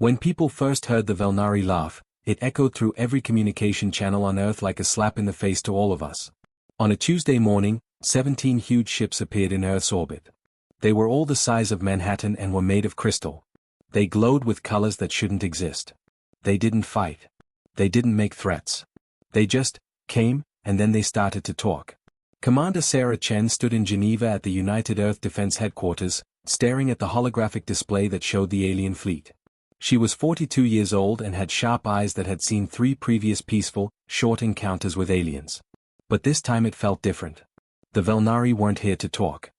When people first heard the Velnari laugh, it echoed through every communication channel on Earth like a slap in the face to all of us. On a Tuesday morning, 17 huge ships appeared in Earth's orbit. They were all the size of Manhattan and were made of crystal. They glowed with colors that shouldn't exist. They didn't fight. They didn't make threats. They just came, and then they started to talk. Commander Sarah Chen stood in Geneva at the United Earth Defense Headquarters, staring at the holographic display that showed the alien fleet. She was 42 years old and had sharp eyes that had seen 3 previous peaceful, short encounters with aliens. But this time it felt different. The Velnari weren't here to talk.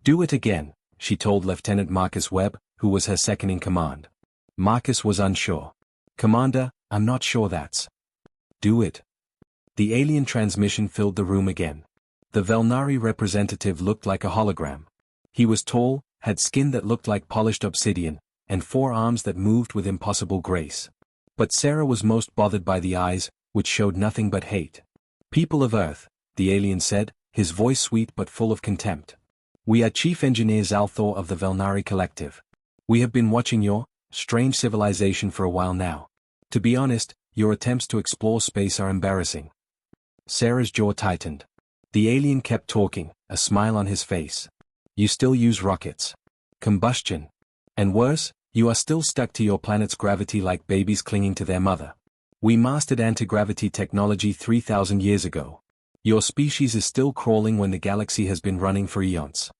"Do it again," she told Lieutenant Marcus Webb, who was her second-in-command. Marcus was unsure. "Commander, I'm not sure that's." "Do it." The alien transmission filled the room again. The Velnari representative looked like a hologram. He was tall, had skin that looked like polished obsidian, and 4 arms that moved with impossible grace. But Sarah was most bothered by the eyes, which showed nothing but hate. "People of Earth," the alien said, his voice sweet but full of contempt. "We are Chief Engineer Zalthor of the Velnari Collective. We have been watching your strange civilization for a while now. To be honest, your attempts to explore space are embarrassing." Sarah's jaw tightened. The alien kept talking, a smile on his face. "You still use rockets. Combustion. And worse, you are still stuck to your planet's gravity like babies clinging to their mother. We mastered anti-gravity technology 3,000 years ago. Your species is still crawling when the galaxy has been running for eons."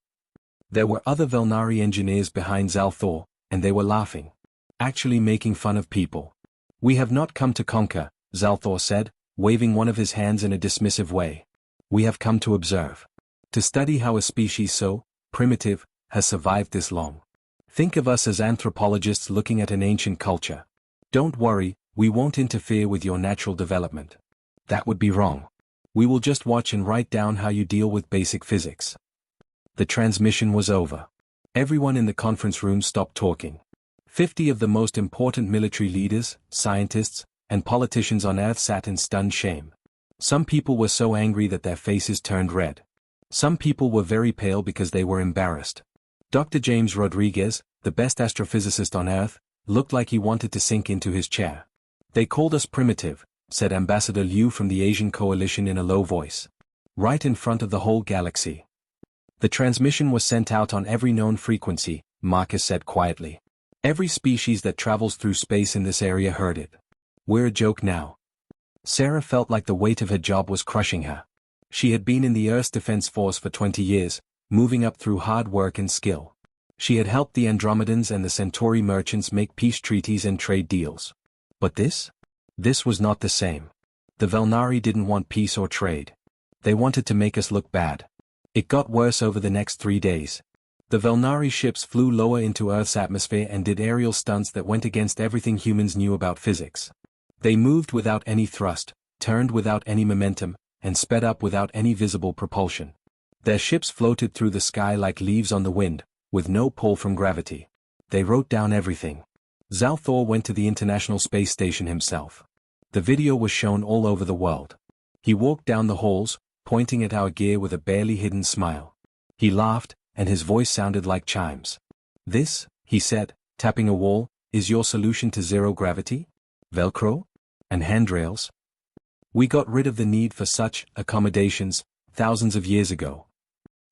There were other Velnari engineers behind Zalthor, and they were laughing. Actually making fun of people. "We have not come to conquer," Zalthor said, waving one of his hands in a dismissive way. "We have come to observe. To study how a species so primitive has survived this long. Think of us as anthropologists looking at an ancient culture. Don't worry, we won't interfere with your natural development. That would be wrong. We will just watch and write down how you deal with basic physics." The transmission was over. Everyone in the conference room stopped talking. 50 of the most important military leaders, scientists, and politicians on Earth sat in stunned shame. Some people were so angry that their faces turned red. Some people were very pale because they were embarrassed. Dr. James Rodriguez, the best astrophysicist on Earth, looked like he wanted to sink into his chair. "They called us primitive," said Ambassador Liu from the Asian Coalition in a low voice. "Right in front of the whole galaxy." "The transmission was sent out on every known frequency," Marcus said quietly. "Every species that travels through space in this area heard it. We're a joke now." Sarah felt like the weight of her job was crushing her. She had been in the Earth's Defense Force for 20 years, moving up through hard work and skill. She had helped the Andromedans and the Centauri merchants make peace treaties and trade deals. But this? This was not the same. The Velnari didn't want peace or trade. They wanted to make us look bad. It got worse over the next 3 days. The Velnari ships flew lower into Earth's atmosphere and did aerial stunts that went against everything humans knew about physics. They moved without any thrust, turned without any momentum, and sped up without any visible propulsion. Their ships floated through the sky like leaves on the wind, with no pull from gravity. They wrote down everything. Zalthor went to the International Space Station himself. The video was shown all over the world. He walked down the halls, pointing at our gear with a barely hidden smile. He laughed, and his voice sounded like chimes. "This," he said, tapping a wall, "is your solution to zero gravity? Velcro? And handrails? We got rid of the need for such accommodations thousands of years ago."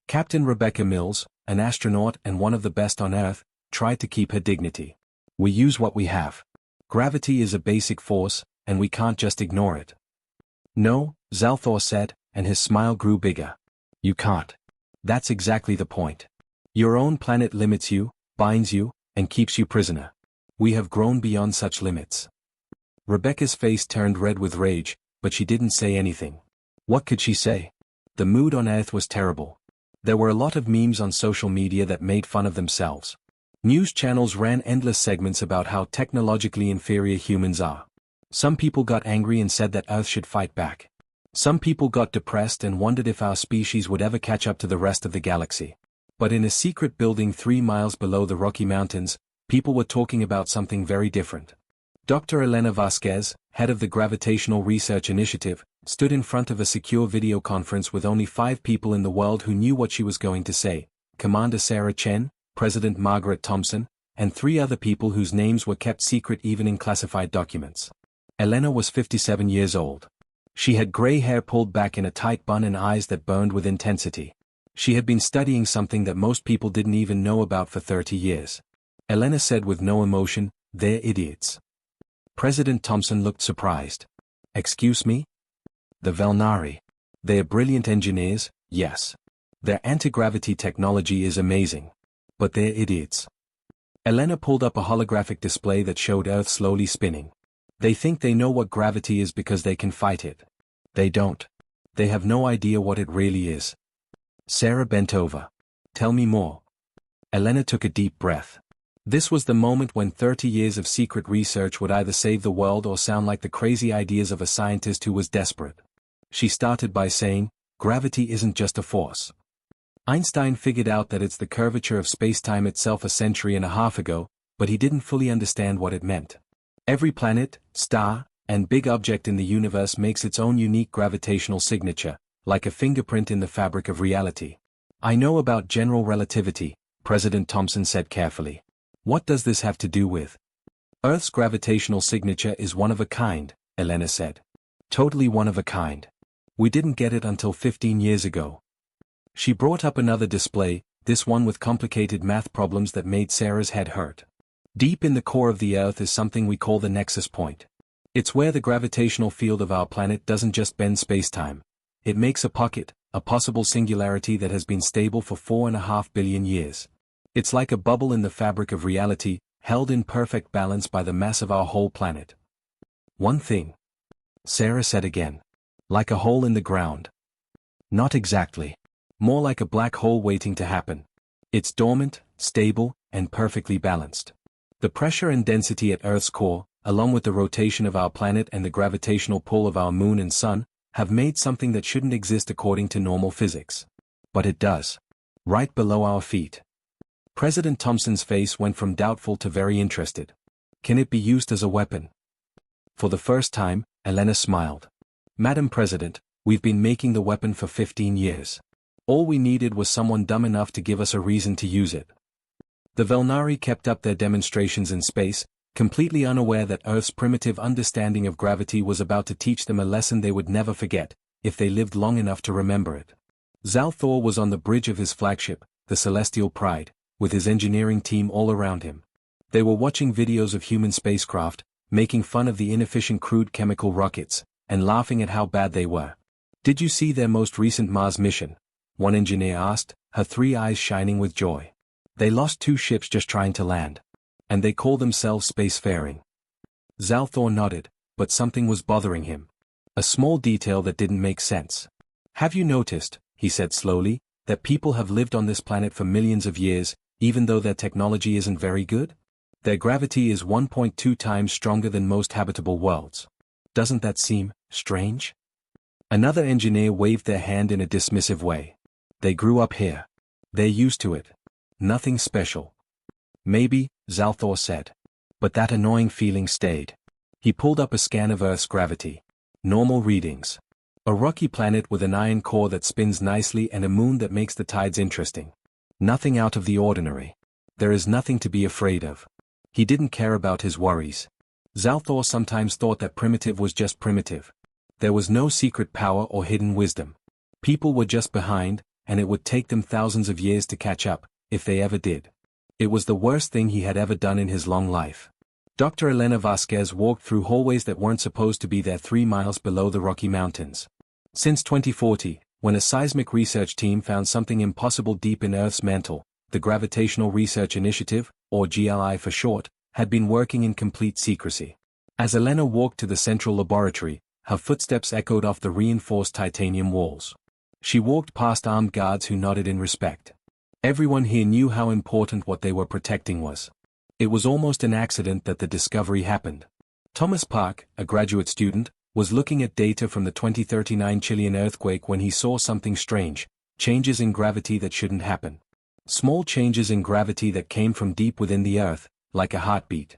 Captain Rebecca Mills, an astronaut and one of the best on Earth, tried to keep her dignity. "We use what we have. Gravity is a basic force, and we can't just ignore it." "No," Zalthor said, and his smile grew bigger. "You can't. That's exactly the point. Your own planet limits you, binds you, and keeps you prisoner. We have grown beyond such limits." Rebecca's face turned red with rage, but she didn't say anything. What could she say? The mood on Earth was terrible. There were a lot of memes on social media that made fun of themselves. News channels ran endless segments about how technologically inferior humans are. Some people got angry and said that Earth should fight back. Some people got depressed and wondered if our species would ever catch up to the rest of the galaxy. But in a secret building 3 miles below the Rocky Mountains, people were talking about something very different. Dr. Elena Vasquez, head of the Gravitational Research Initiative, stood in front of a secure video conference with only 5 people in the world who knew what she was going to say: Commander Sarah Chen, President Margaret Thompson, and 3 other people whose names were kept secret even in classified documents. Elena was 57 years old. She had gray hair pulled back in a tight bun and eyes that burned with intensity. She had been studying something that most people didn't even know about for 30 years. Elena said with no emotion, "They're idiots." President Thompson looked surprised. "Excuse me?" "The Valnari. They're brilliant engineers, yes. Their anti-gravity technology is amazing. But they're idiots." Elena pulled up a holographic display that showed Earth slowly spinning. "They think they know what gravity is because they can fight it. They don't. They have no idea what it really is." Sarah bent over. "Tell me more." Elena took a deep breath. This was the moment when 30 years of secret research would either save the world or sound like the crazy ideas of a scientist who was desperate. She started by saying, "Gravity isn't just a force. Einstein figured out that it's the curvature of spacetime itself a century and a half ago, but he didn't fully understand what it meant. Every planet, star, and big object in the universe makes its own unique gravitational signature, like a fingerprint in the fabric of reality. I know about general relativity," President Thompson said carefully. "What does this have to do with?" "Earth's gravitational signature is one of a kind," Elena said. "Totally one of a kind. We didn't get it until 15 years ago." She brought up another display, this one with complicated math problems that made Sarah's head hurt. "Deep in the core of the Earth is something we call the nexus point. It's where the gravitational field of our planet doesn't just bend spacetime. It makes a pocket, a possible singularity that has been stable for 4.5 billion years. It's like a bubble in the fabric of reality, held in perfect balance by the mass of our whole planet." "One thing," Sarah said again. "Like a hole in the ground." "Not exactly. More like a black hole waiting to happen. It's dormant, stable, and perfectly balanced. The pressure and density at Earth's core, along with the rotation of our planet and the gravitational pull of our moon and sun, have made something that shouldn't exist according to normal physics. But it does. Right below our feet." President Thompson's face went from doubtful to very interested. "Can it be used as a weapon?" For the first time, Elena smiled. "Madam President, we've been making the weapon for 15 years. All we needed was someone dumb enough to give us a reason to use it." The Valnari kept up their demonstrations in space, completely unaware that Earth's primitive understanding of gravity was about to teach them a lesson they would never forget, if they lived long enough to remember it. Zalthor was on the bridge of his flagship, the Celestial Pride, with his engineering team all around him. They were watching videos of human spacecraft, making fun of the inefficient crude chemical rockets, and laughing at how bad they were. "Did you see their most recent Mars mission?" one engineer asked, her 3 eyes shining with joy. "They lost 2 ships just trying to land. And they call themselves spacefaring." Zalthor nodded, but something was bothering him. A small detail that didn't make sense. "Have you noticed," he said slowly, "that people have lived on this planet for millions of years, even though their technology isn't very good? Their gravity is 1.2 times stronger than most habitable worlds. Doesn't that seem strange?" Another engineer waved their hand in a dismissive way. "They grew up here. They're used to it. Nothing special." "Maybe," Zalthor said. But that annoying feeling stayed. He pulled up a scan of Earth's gravity. Normal readings. A rocky planet with an iron core that spins nicely and a moon that makes the tides interesting. Nothing out of the ordinary. There is nothing to be afraid of. He didn't care about his worries. Zalthor sometimes thought that primitive was just primitive. There was no secret power or hidden wisdom. People were just behind, and it would take them thousands of years to catch up, if they ever did. It was the worst thing he had ever done in his long life. Dr. Elena Vasquez walked through hallways that weren't supposed to be there 3 miles below the Rocky Mountains. Since 2040, when a seismic research team found something impossible deep in Earth's mantle, the Gravitational Research Initiative, or GRI for short, had been working in complete secrecy. As Elena walked to the central laboratory, her footsteps echoed off the reinforced titanium walls. She walked past armed guards who nodded in respect. Everyone here knew how important what they were protecting was. It was almost an accident that the discovery happened. Thomas Park, a graduate student, was looking at data from the 2039 Chilean earthquake when he saw something strange, changes in gravity that shouldn't happen. Small changes in gravity that came from deep within the Earth, like a heartbeat.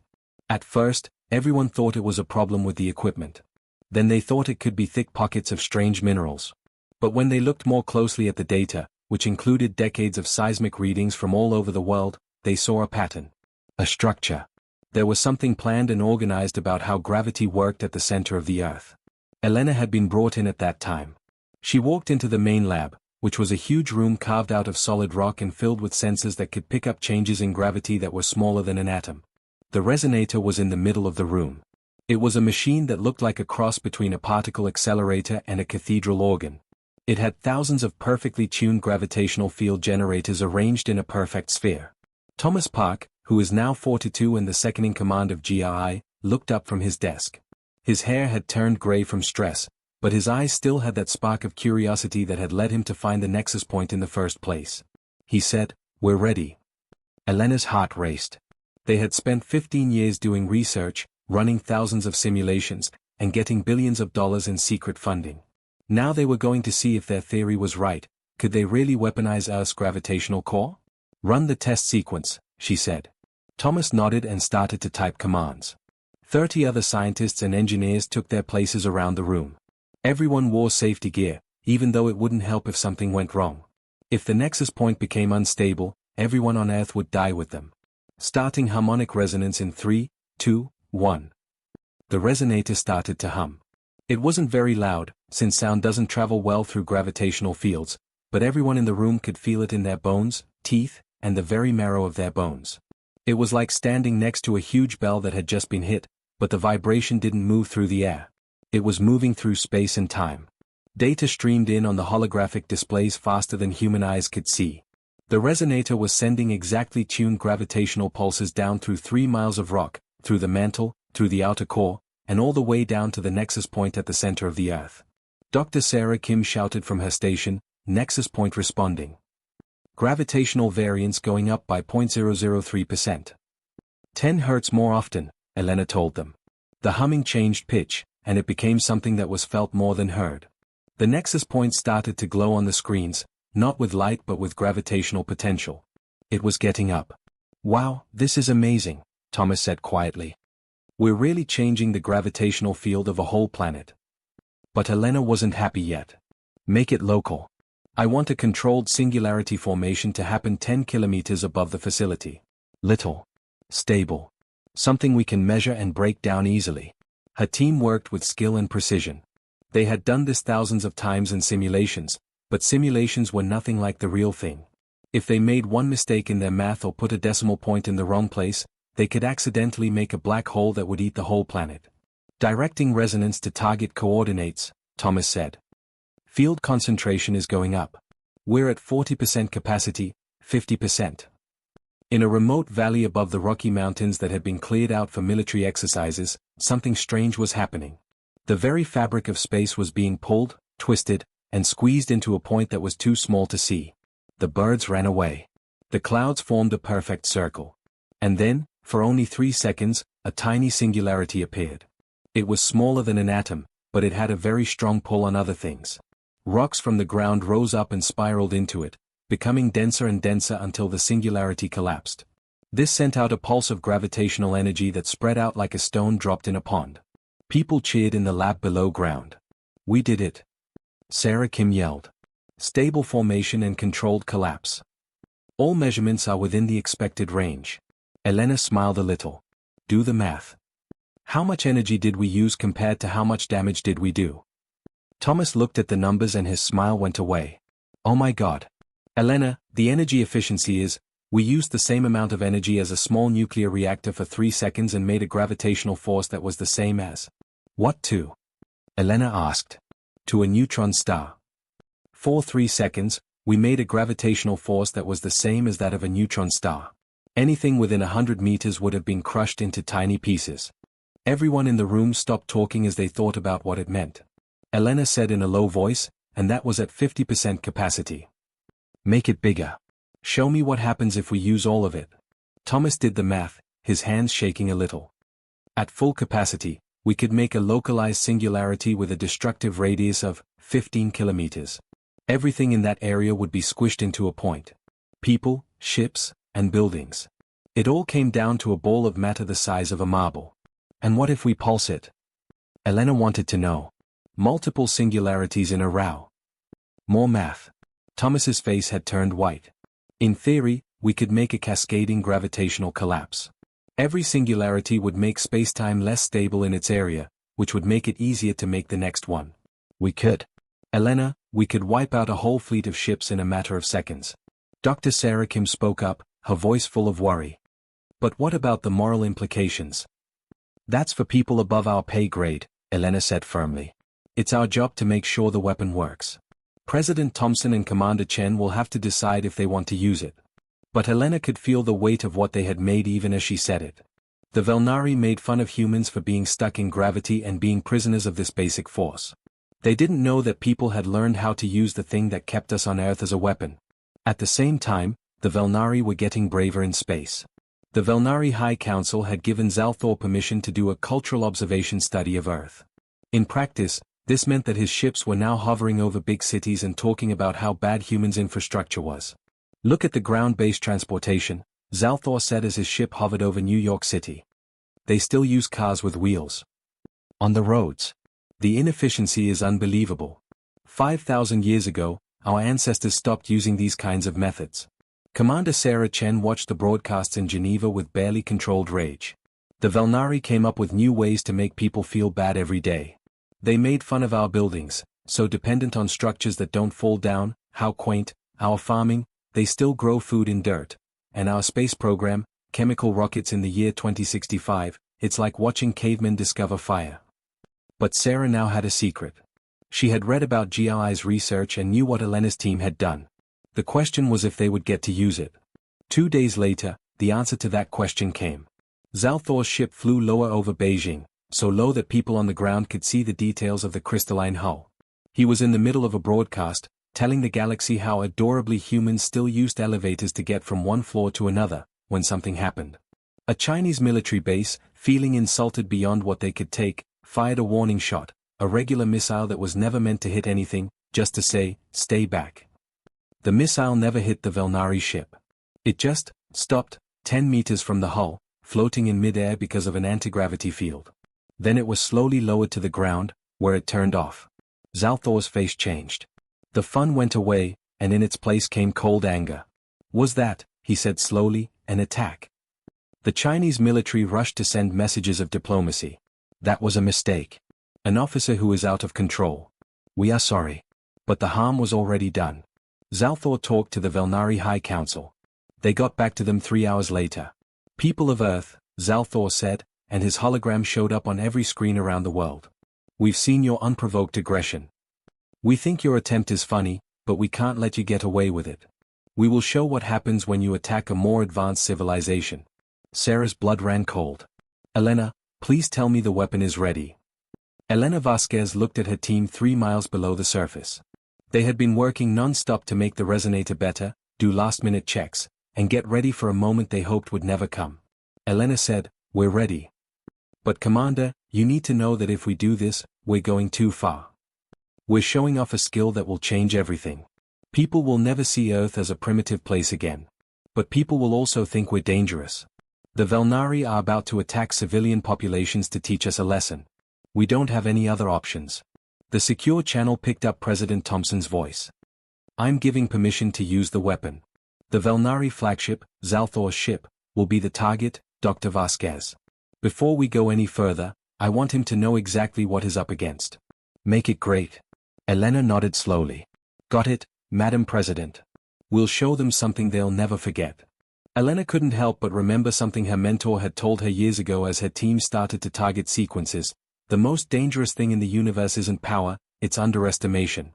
At first, everyone thought it was a problem with the equipment. Then they thought it could be thick pockets of strange minerals. But when they looked more closely at the data, which included decades of seismic readings from all over the world, they saw a pattern. A structure. There was something planned and organized about how gravity worked at the center of the Earth. Elena had been brought in at that time. She walked into the main lab, which was a huge room carved out of solid rock and filled with sensors that could pick up changes in gravity that were smaller than an atom. The resonator was in the middle of the room. It was a machine that looked like a cross between a particle accelerator and a cathedral organ. It had thousands of perfectly tuned gravitational field generators arranged in a perfect sphere. Thomas Park, who is now 42 and the second in command of GRI, looked up from his desk. His hair had turned gray from stress, but his eyes still had that spark of curiosity that had led him to find the nexus point in the first place. He said, "We're ready." Elena's heart raced. They had spent 15 years doing research, running thousands of simulations, and getting billions of dollars in secret funding. Now they were going to see if their theory was right. Could they really weaponize Earth's gravitational core? "Run the test sequence," she said. Thomas nodded and started to type commands. 30 other scientists and engineers took their places around the room. Everyone wore safety gear, even though it wouldn't help if something went wrong. If the nexus point became unstable, everyone on Earth would die with them. Starting harmonic resonance in 3, 2, 1. The resonator started to hum. It wasn't very loud, since sound doesn't travel well through gravitational fields, but everyone in the room could feel it in their bones, teeth, and the very marrow of their bones. It was like standing next to a huge bell that had just been hit, but the vibration didn't move through the air. It was moving through space and time. Data streamed in on the holographic displays faster than human eyes could see. The resonator was sending exactly tuned gravitational pulses down through 3 miles of rock, through the mantle, through the outer core, and all the way down to the nexus point at the center of the Earth. Dr. Sarah Kim shouted from her station, "Nexus point responding. Gravitational variance going up by 0.003%. 10 Hz more often," Elena told them. The humming changed pitch, and it became something that was felt more than heard. The nexus point started to glow on the screens, not with light but with gravitational potential. It was getting up. "Wow, this is amazing," Thomas said quietly. "We're really changing the gravitational field of a whole planet." But Elena wasn't happy yet. "Make it local. I want a controlled singularity formation to happen 10 kilometers above the facility. Little. Stable. Something we can measure and break down easily." Her team worked with skill and precision. They had done this thousands of times in simulations, but simulations were nothing like the real thing. If they made one mistake in their math or put a decimal point in the wrong place, they could accidentally make a black hole that would eat the whole planet. "Directing resonance to target coordinates," Thomas said. "Field concentration is going up. We're at 40% capacity, 50%. In a remote valley above the Rocky Mountains that had been cleared out for military exercises, something strange was happening. The very fabric of space was being pulled, twisted, and squeezed into a point that was too small to see. The birds ran away. The clouds formed a perfect circle. And then, for only 3 seconds, a tiny singularity appeared. It was smaller than an atom, but it had a very strong pull on other things. Rocks from the ground rose up and spiraled into it, becoming denser and denser until the singularity collapsed. This sent out a pulse of gravitational energy that spread out like a stone dropped in a pond. People cheered in the lab below ground. "We did it!" Sarah Kim yelled. "Stable formation and controlled collapse. All measurements are within the expected range." Elena smiled a little. "Do the math. How much energy did we use compared to how much damage did we do?" Thomas looked at the numbers and his smile went away. "Oh my God. Elena, the energy efficiency is, we used the same amount of energy as a small nuclear reactor for 3 seconds and made a gravitational force that was the same as." "What to?" Elena asked. "To a neutron star. For 3 seconds, we made a gravitational force that was the same as that of a neutron star. Anything within 100 meters would have been crushed into tiny pieces." Everyone in the room stopped talking as they thought about what it meant. Elena said in a low voice, "And that was at 50% capacity. Make it bigger. Show me what happens if we use all of it." Thomas did the math, his hands shaking a little. "At full capacity, we could make a localized singularity with a destructive radius of 15 kilometers. Everything in that area would be squished into a point. People, ships, and buildings. It all came down to a ball of matter the size of a marble. And what if we pulse it?" Elena wanted to know. Multiple singularities in a row. More math. Thomas's face had turned white. "In theory, we could make a cascading gravitational collapse. Every singularity would make spacetime less stable in its area, which would make it easier to make the next one. We could. Elena, we could wipe out a whole fleet of ships in a matter of seconds. Dr. Sarah Kim spoke up, her voice full of worry. But what about the moral implications? That's for people above our pay grade, Elena said firmly. It's our job to make sure the weapon works. President Thompson and Commander Chen will have to decide if they want to use it. But Helena could feel the weight of what they had made even as she said it. The Velnari made fun of humans for being stuck in gravity and being prisoners of this basic force. They didn't know that people had learned how to use the thing that kept us on Earth as a weapon. At the same time, the Velnari were getting braver in space. The Velnari High Council had given Zalthor permission to do a cultural observation study of Earth. In practice, this meant that his ships were now hovering over big cities and talking about how bad humans' infrastructure was. Look at the ground-based transportation, Zalthor said as his ship hovered over New York City. They still use cars with wheels on the roads. The inefficiency is unbelievable. 5,000 years ago, our ancestors stopped using these kinds of methods. Commander Sarah Chen watched the broadcasts in Geneva with barely controlled rage. The Velnari came up with new ways to make people feel bad every day. They made fun of our buildings, so dependent on structures that don't fall down, how quaint, our farming, they still grow food in dirt, and our space program, chemical rockets in the year 2065, it's like watching cavemen discover fire. But Sarah now had a secret. She had read about GLI's research and knew what Elena's team had done. The question was if they would get to use it. 2 days later, the answer to that question came. Zalthor's ship flew lower over Beijing, so low that people on the ground could see the details of the crystalline hull. He was in the middle of a broadcast, telling the galaxy how adorably humans still used elevators to get from one floor to another, when something happened. A Chinese military base, feeling insulted beyond what they could take, fired a warning shot, a regular missile that was never meant to hit anything, just to say, stay back. The missile never hit the Velnari ship. It just stopped 10 meters from the hull, floating in midair because of an anti-gravity field. Then it was slowly lowered to the ground, where it turned off. Zalthor's face changed. The fun went away, and in its place came cold anger. Was that, he said slowly, an attack? The Chinese military rushed to send messages of diplomacy. That was a mistake. An officer who is out of control. We are sorry. But the harm was already done. Zalthor talked to the Velnari High Council. They got back to them 3 hours later. People of Earth, Zalthor said, and his hologram showed up on every screen around the world. We've seen your unprovoked aggression. We think your attempt is funny, but we can't let you get away with it. We will show what happens when you attack a more advanced civilization. Sarah's blood ran cold. Elena, please tell me the weapon is ready. Elena Vasquez looked at her team 3 miles below the surface. They had been working non-stop to make the resonator better, do last-minute checks, and get ready for a moment they hoped would never come. Elena said, "We're ready. But Commander, you need to know that if we do this, we're going too far. We're showing off a skill that will change everything. People will never see Earth as a primitive place again. But people will also think we're dangerous. The Velnari are about to attack civilian populations to teach us a lesson. We don't have any other options." The secure channel picked up President Thompson's voice. "I'm giving permission to use the weapon. The Velnari flagship, Zalthor's ship, will be the target, Dr. Vasquez. Before we go any further, I want him to know exactly what he's up against. Make it great." Elena nodded slowly. "Got it, Madam President. We'll show them something they'll never forget." Elena couldn't help but remember something her mentor had told her years ago as her team started to target sequences. The most dangerous thing in the universe isn't power, it's underestimation.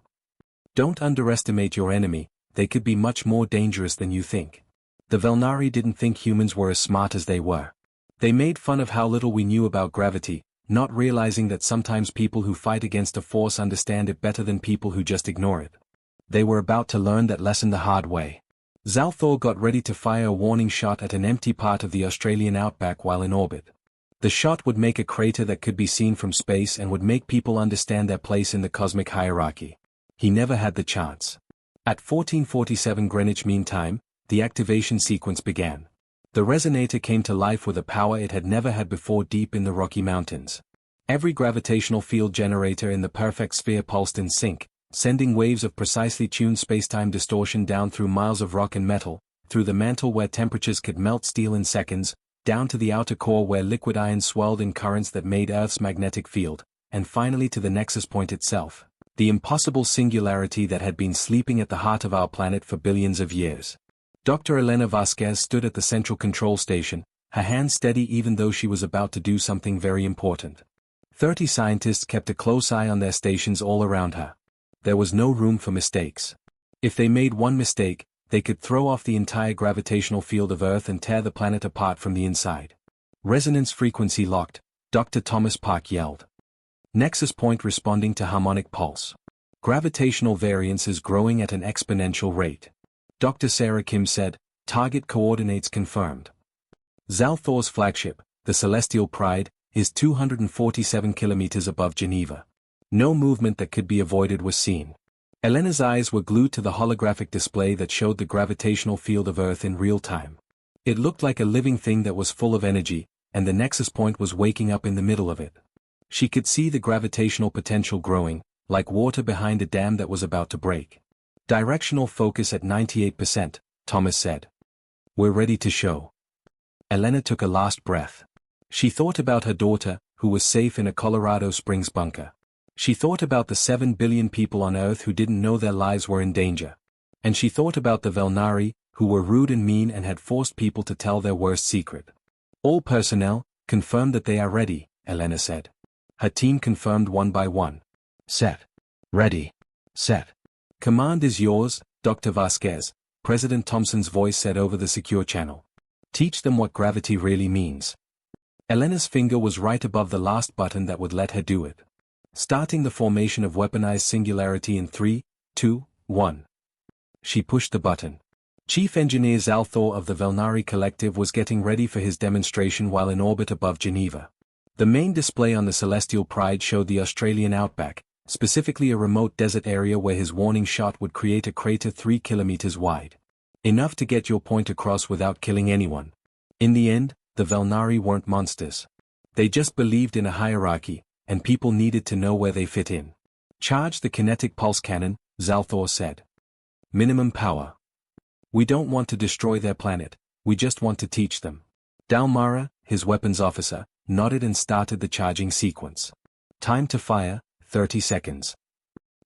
Don't underestimate your enemy, they could be much more dangerous than you think. The Velnari didn't think humans were as smart as they were. They made fun of how little we knew about gravity, not realizing that sometimes people who fight against a force understand it better than people who just ignore it. They were about to learn that lesson the hard way. Zalthor got ready to fire a warning shot at an empty part of the Australian outback while in orbit. The shot would make a crater that could be seen from space and would make people understand their place in the cosmic hierarchy. He never had the chance. At 14:47 Greenwich Mean Time, the activation sequence began. The resonator came to life with a power it had never had before deep in the Rocky Mountains. Every gravitational field generator in the perfect sphere pulsed in sync, sending waves of precisely tuned spacetime distortion down through miles of rock and metal, through the mantle where temperatures could melt steel in seconds, down to the outer core where liquid iron swirled in currents that made Earth's magnetic field, and finally to the nexus point itself, the impossible singularity that had been sleeping at the heart of our planet for billions of years. Dr. Elena Vasquez stood at the central control station, her hand steady even though she was about to do something very important. 30 scientists kept a close eye on their stations all around her. There was no room for mistakes. If they made one mistake, they could throw off the entire gravitational field of Earth and tear the planet apart from the inside. Resonance frequency locked, Dr. Thomas Park yelled. Nexus point responding to harmonic pulse. Gravitational variance is growing at an exponential rate. Dr. Sarah Kim said, target coordinates confirmed. Zalthor's flagship, the Celestial Pride, is 247 kilometers above Geneva. No movement that could be avoided was seen. Elena's eyes were glued to the holographic display that showed the gravitational field of Earth in real time. It looked like a living thing that was full of energy, and the nexus point was waking up in the middle of it. She could see the gravitational potential growing, like water behind a dam that was about to break. Directional focus at 98%, Thomas said. We're ready to show. Elena took a last breath. She thought about her daughter, who was safe in a Colorado Springs bunker. She thought about the 7 billion people on Earth who didn't know their lives were in danger. And she thought about the Velnari, who were rude and mean and had forced people to tell their worst secret. All personnel, confirmed that they are ready, Elena said. Her team confirmed one by one. Set. Ready. Set. Command is yours, Dr. Vasquez, President Thompson's voice said over the secure channel. Teach them what gravity really means. Elena's finger was right above the last button that would let her do it. Starting the formation of weaponized singularity in 3, 2, 1. She pushed the button. Chief Engineer Zalthor of the Velnari Collective was getting ready for his demonstration while in orbit above Geneva. The main display on the Celestial Pride showed the Australian outback, specifically a remote desert area where his warning shot would create a crater 3 kilometers wide. Enough to get your point across without killing anyone. In the end, the Velnari weren't monsters. They just believed in a hierarchy, and people needed to know where they fit in. Charge the kinetic pulse cannon, Zalthor said. Minimum power. We don't want to destroy their planet, we just want to teach them. Dalmara, his weapons officer, nodded and started the charging sequence. Time to fire, 30 seconds.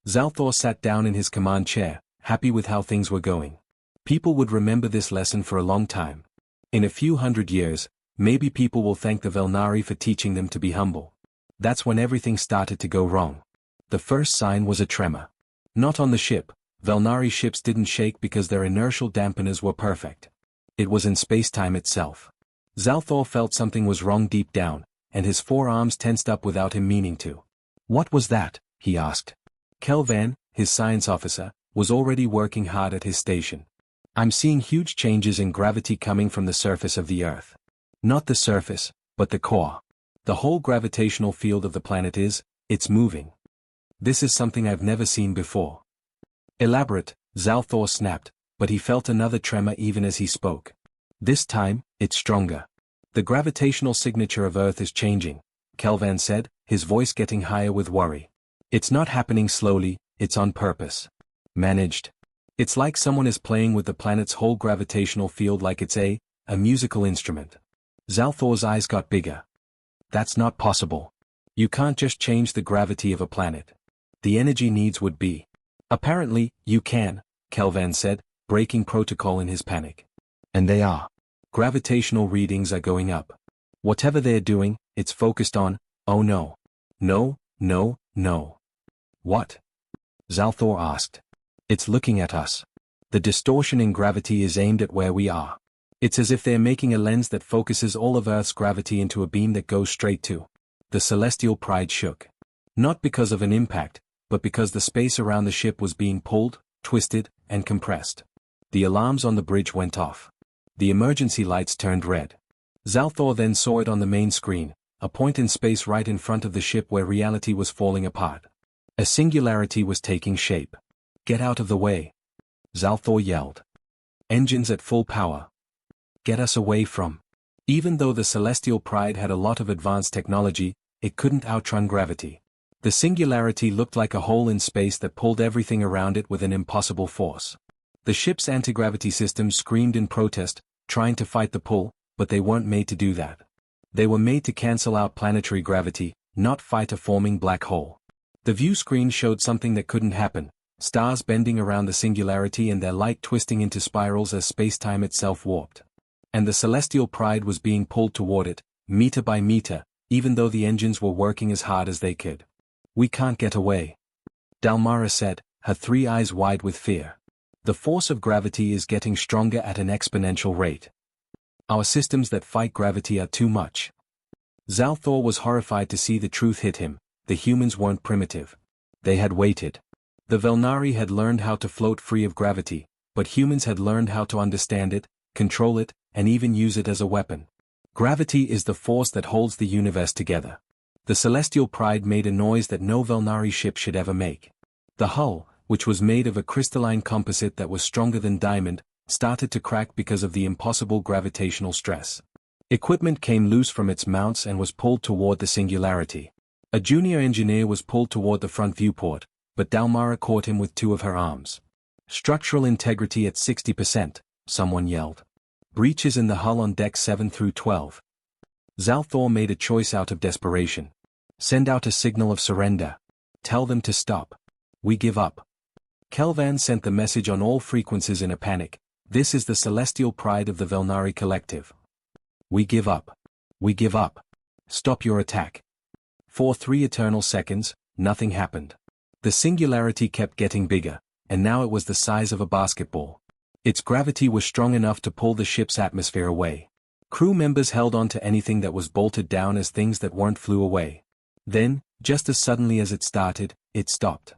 Zalthor sat down in his command chair, happy with how things were going. People would remember this lesson for a long time. In a few hundred years, maybe people will thank the Velnari for teaching them to be humble. That's when everything started to go wrong. The first sign was a tremor. Not on the ship. Velnari ships didn't shake because their inertial dampeners were perfect. It was in space-time itself. Zalthor felt something was wrong deep down, and his forearms tensed up without him meaning to. What was that? He asked. Kelvan, his science officer, was already working hard at his station. I'm seeing huge changes in gravity coming from the surface of the Earth. Not the surface, but the core. The whole gravitational field of the planet it's moving. This is something I've never seen before. Elaborate, Zalthor snapped, but he felt another tremor even as he spoke. This time, it's stronger. The gravitational signature of Earth is changing, Kelvan said, his voice getting higher with worry. It's not happening slowly, it's on purpose. Managed. It's like someone is playing with the planet's whole gravitational field like it's a musical instrument. Zalthor's eyes got bigger. That's not possible. You can't just change the gravity of a planet. The energy needs would be. Apparently, you can, Kelvan said, breaking protocol in his panic. And they are. Gravitational readings are going up. Whatever they're doing, it's focused on, oh no. No, no, no. What? Zalthor asked. It's looking at us. The distortion in gravity is aimed at where we are. It's as if they're making a lens that focuses all of Earth's gravity into a beam that goes straight to. The Celestial Pride shook. Not because of an impact, but because the space around the ship was being pulled, twisted, and compressed. The alarms on the bridge went off. The emergency lights turned red. Zalthor then saw it on the main screen, a point in space right in front of the ship where reality was falling apart. A singularity was taking shape. Get out of the way. Zalthor yelled. Engines at full power. Get us away from. Even though the Celestial Pride had a lot of advanced technology, it couldn't outrun gravity. The singularity looked like a hole in space that pulled everything around it with an impossible force. The ship's anti-gravity systems screamed in protest, trying to fight the pull, but they weren't made to do that. They were made to cancel out planetary gravity, not fight a forming black hole. The view screen showed something that couldn't happen, stars bending around the singularity and their light twisting into spirals as spacetime itself warped. And the celestial pride was being pulled toward it, meter by meter, even though the engines were working as hard as they could. "We can't get away," Dalmara said, her 3 eyes wide with fear. "The force of gravity is getting stronger at an exponential rate. Our systems that fight gravity are too much." Zalthor was horrified to see the truth hit him. The humans weren't primitive. They had waited. The Velnari had learned how to float free of gravity, but humans had learned how to understand it, control it, and even use it as a weapon. Gravity is the force that holds the universe together. The celestial pride made a noise that no Velnari ship should ever make. The hull, which was made of a crystalline composite that was stronger than diamond, started to crack because of the impossible gravitational stress. Equipment came loose from its mounts and was pulled toward the singularity. A junior engineer was pulled toward the front viewport, but Dalmara caught him with 2 of her arms. "Structural integrity at 60%, someone yelled. "Breaches in the hull on deck 7 through 12. Zalthor made a choice out of desperation. "Send out a signal of surrender. Tell them to stop. We give up." Kelvan sent the message on all frequencies in a panic. "This is the celestial pride of the Velnari collective. We give up. We give up. Stop your attack." For 3 eternal seconds, nothing happened. The singularity kept getting bigger, and now it was the size of a basketball. Its gravity was strong enough to pull the ship's atmosphere away. Crew members held on to anything that was bolted down as things that weren't flew away. Then, just as suddenly as it started, it stopped.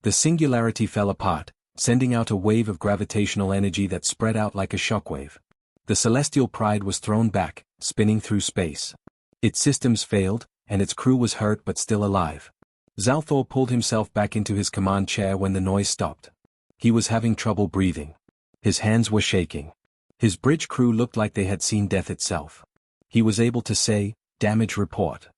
The singularity fell apart, sending out a wave of gravitational energy that spread out like a shockwave. The celestial pride was thrown back, spinning through space. Its systems failed, and its crew was hurt but still alive. Zalthor pulled himself back into his command chair when the noise stopped. He was having trouble breathing. His hands were shaking. His bridge crew looked like they had seen death itself. He was able to say, "Damage report."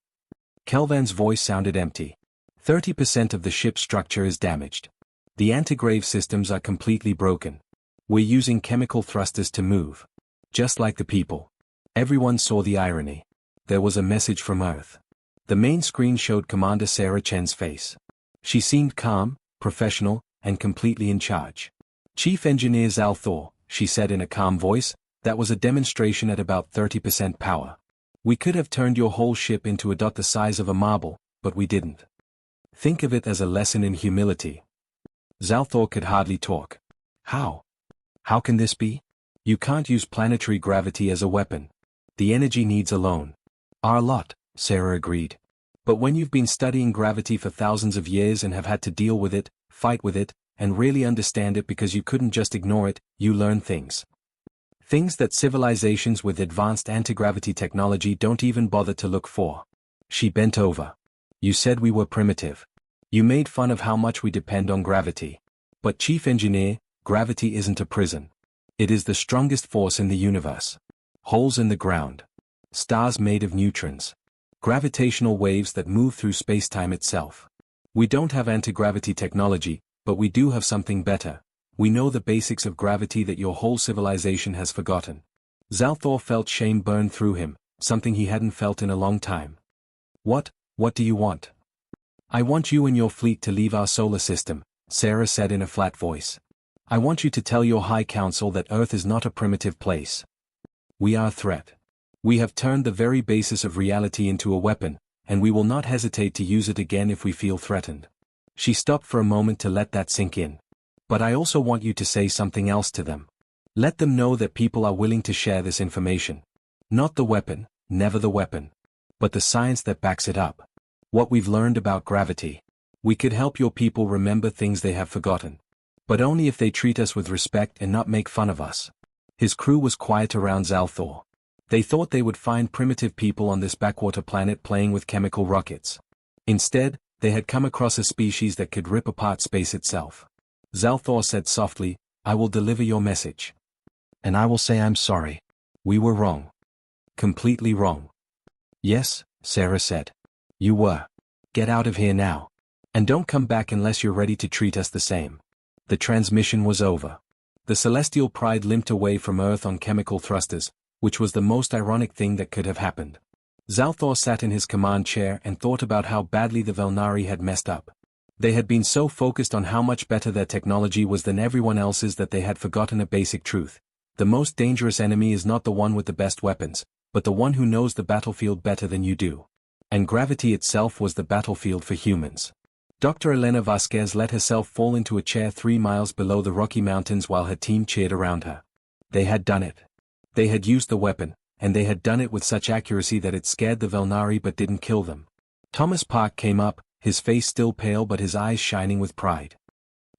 Kelvan's voice sounded empty. 30% of the ship's structure is damaged. The antigrave systems are completely broken. We're using chemical thrusters to move. Just like the people. Everyone saw the irony. There was a message from Earth. The main screen showed Commander Sarah Chen's face. She seemed calm, professional, and completely in charge. "Chief Engineer Zalthor," she said in a calm voice, "that was a demonstration at about 30% power. We could have turned your whole ship into a dot the size of a marble, but we didn't. Think of it as a lesson in humility." Zalthor could hardly talk. "How? How can this be? You can't use planetary gravity as a weapon. The energy needs alone." "Our lot," Sarah agreed. "But when you've been studying gravity for thousands of years and have had to deal with it, fight with it, and really understand it because you couldn't just ignore it, you learn things. Things that civilizations with advanced anti-gravity technology don't even bother to look for." She bent over. "You said we were primitive. You made fun of how much we depend on gravity. But Chief Engineer, gravity isn't a prison. It is the strongest force in the universe. Holes in the ground. Stars made of neutrons. Gravitational waves that move through spacetime itself. We don't have anti-gravity technology, but we do have something better. We know the basics of gravity that your whole civilization has forgotten." Zalthor felt shame burn through him, something he hadn't felt in a long time. What do you want?" "I want you and your fleet to leave our solar system," Sarah said in a flat voice. "I want you to tell your High Council that Earth is not a primitive place. We are a threat. We have turned the very basis of reality into a weapon, and we will not hesitate to use it again if we feel threatened." She stopped for a moment to let that sink in. "But I also want you to say something else to them. Let them know that people are willing to share this information. Not the weapon, never the weapon. But the science that backs it up. What we've learned about gravity. We could help your people remember things they have forgotten. But only if they treat us with respect and not make fun of us." His crew was quiet around Zalthor. They thought they would find primitive people on this backwater planet playing with chemical rockets. Instead, they had come across a species that could rip apart space itself. Zalthor said softly, "I will deliver your message. And I will say I'm sorry. We were wrong. Completely wrong." "Yes," Sarah said. "You were. Get out of here now. And don't come back unless you're ready to treat us the same." The transmission was over. The celestial pride limped away from Earth on chemical thrusters, which was the most ironic thing that could have happened. Zalthor sat in his command chair and thought about how badly the Velnari had messed up. They had been so focused on how much better their technology was than everyone else's that they had forgotten a basic truth. The most dangerous enemy is not the one with the best weapons, but the one who knows the battlefield better than you do. And gravity itself was the battlefield for humans. Dr. Elena Vasquez let herself fall into a chair 3 miles below the Rocky Mountains while her team cheered around her. They had done it. They had used the weapon, and they had done it with such accuracy that it scared the Velnari but didn't kill them. Thomas Park came up, his face still pale but his eyes shining with pride.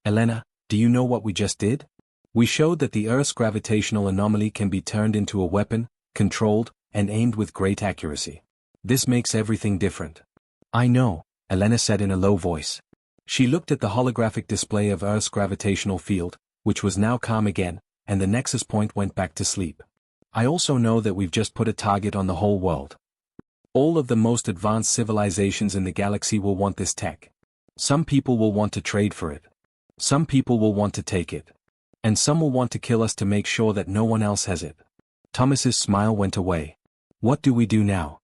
Elena, do you know what we just did? We showed that the Earth's gravitational anomaly can be turned into a weapon, controlled, and aimed with great accuracy. This makes everything different. I know, Elena said in a low voice. She looked at the holographic display of Earth's gravitational field, which was now calm again, and the nexus point went back to sleep. I also know that we've just put a target on the whole world. All of the most advanced civilizations in the galaxy will want this tech. Some people will want to trade for it. Some people will want to take it. And some will want to kill us to make sure that no one else has it. Thomas's smile went away. What do we do now?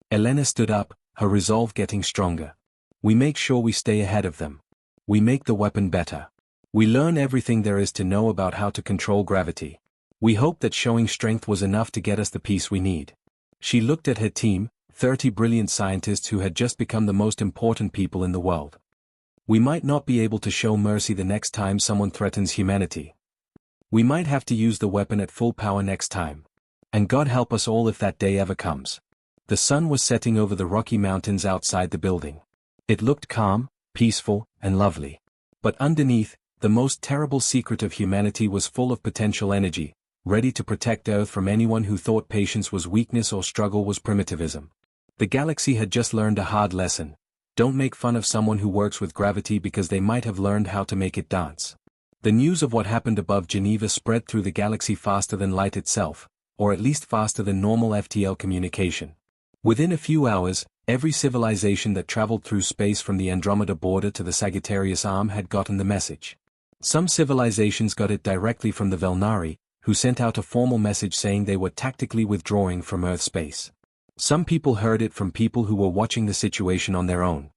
Elena stood up, her resolve getting stronger. We make sure we stay ahead of them. We make the weapon better. We learn everything there is to know about how to control gravity. We hope that showing strength was enough to get us the peace we need. She looked at her team, 30 brilliant scientists who had just become the most important people in the world. We might not be able to show mercy the next time someone threatens humanity. We might have to use the weapon at full power next time. And God help us all if that day ever comes. The sun was setting over the Rocky Mountains outside the building. It looked calm, peaceful, and lovely. But underneath, the most terrible secret of humanity was full of potential energy, ready to protect Earth from anyone who thought patience was weakness or struggle was primitivism. The galaxy had just learned a hard lesson. Don't make fun of someone who works with gravity because they might have learned how to make it dance. The news of what happened above Geneva spread through the galaxy faster than light itself, or at least faster than normal FTL communication. Within a few hours, every civilization that traveled through space from the Andromeda border to the Sagittarius arm had gotten the message. Some civilizations got it directly from the Velnari, who sent out a formal message saying they were tactically withdrawing from Earth space. Some people heard it from people who were watching the situation on their own.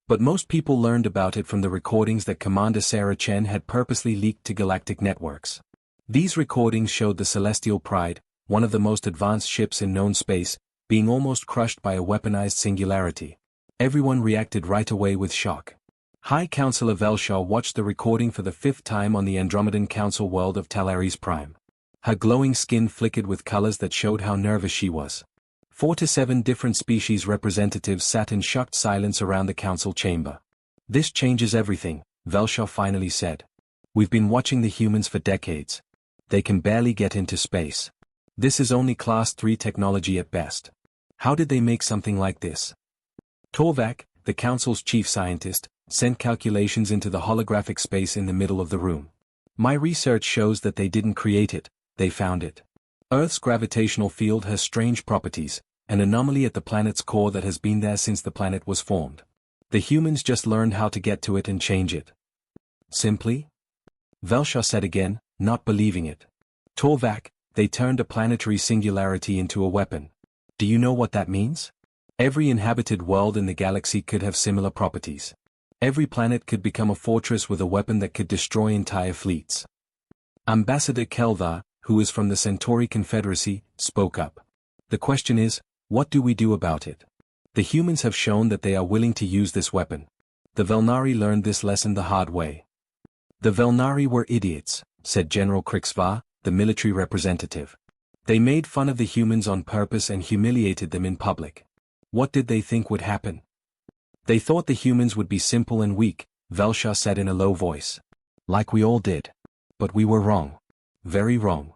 But most people learned about it from the recordings that Commander Sarah Chen had purposely leaked to galactic networks. These recordings showed the Celestial Pride, one of the most advanced ships in known space, being almost crushed by a weaponized singularity. Everyone reacted right away with shock. High Counselor Velshaw watched the recording for the 5th time on the Andromedan Council world of Talaris Prime. Her glowing skin flickered with colors that showed how nervous she was. 4 to 7 different species representatives sat in shocked silence around the council chamber. This changes everything, Velshaw finally said. We've been watching the humans for decades. They can barely get into space. This is only Class 3 technology at best. How did they make something like this? Torvak, the council's chief scientist, sent calculations into the holographic space in the middle of the room. My research shows that they didn't create it, they found it. Earth's gravitational field has strange properties, an anomaly at the planet's core that has been there since the planet was formed. The humans just learned how to get to it and change it. Simply? Velshaw said again, not believing it. Torvak, they turned a planetary singularity into a weapon. Do you know what that means? Every inhabited world in the galaxy could have similar properties. Every planet could become a fortress with a weapon that could destroy entire fleets. Ambassador Kelvar, who is from the Centauri Confederacy, spoke up. The question is, what do we do about it? The humans have shown that they are willing to use this weapon. The Velnari learned this lesson the hard way. The Velnari were idiots, said General Krixvar, the military representative. They made fun of the humans on purpose and humiliated them in public. What did they think would happen? They thought the humans would be simple and weak, Velshaw said in a low voice. Like we all did. But we were wrong. Very wrong.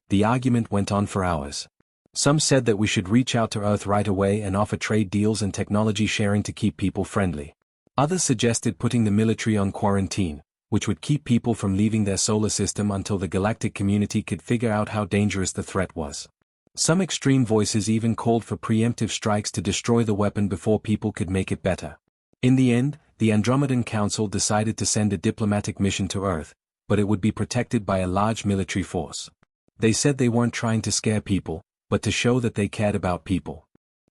The argument went on for hours. Some said that we should reach out to Earth right away and offer trade deals and technology sharing to keep people friendly. Others suggested putting the military on quarantine, which would keep people from leaving their solar system until the galactic community could figure out how dangerous the threat was. Some extreme voices even called for preemptive strikes to destroy the weapon before people could make it better. In the end, the Andromedan Council decided to send a diplomatic mission to Earth, but it would be protected by a large military force. They said they weren't trying to scare people, but to show that they cared about people.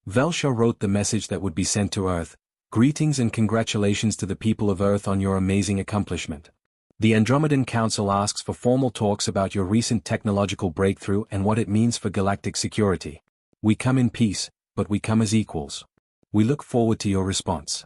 Velsha wrote the message that would be sent to Earth: "Greetings and congratulations to the people of Earth on your amazing accomplishment. The Andromedan Council asks for formal talks about your recent technological breakthrough and what it means for galactic security. We come in peace, but we come as equals. We look forward to your response."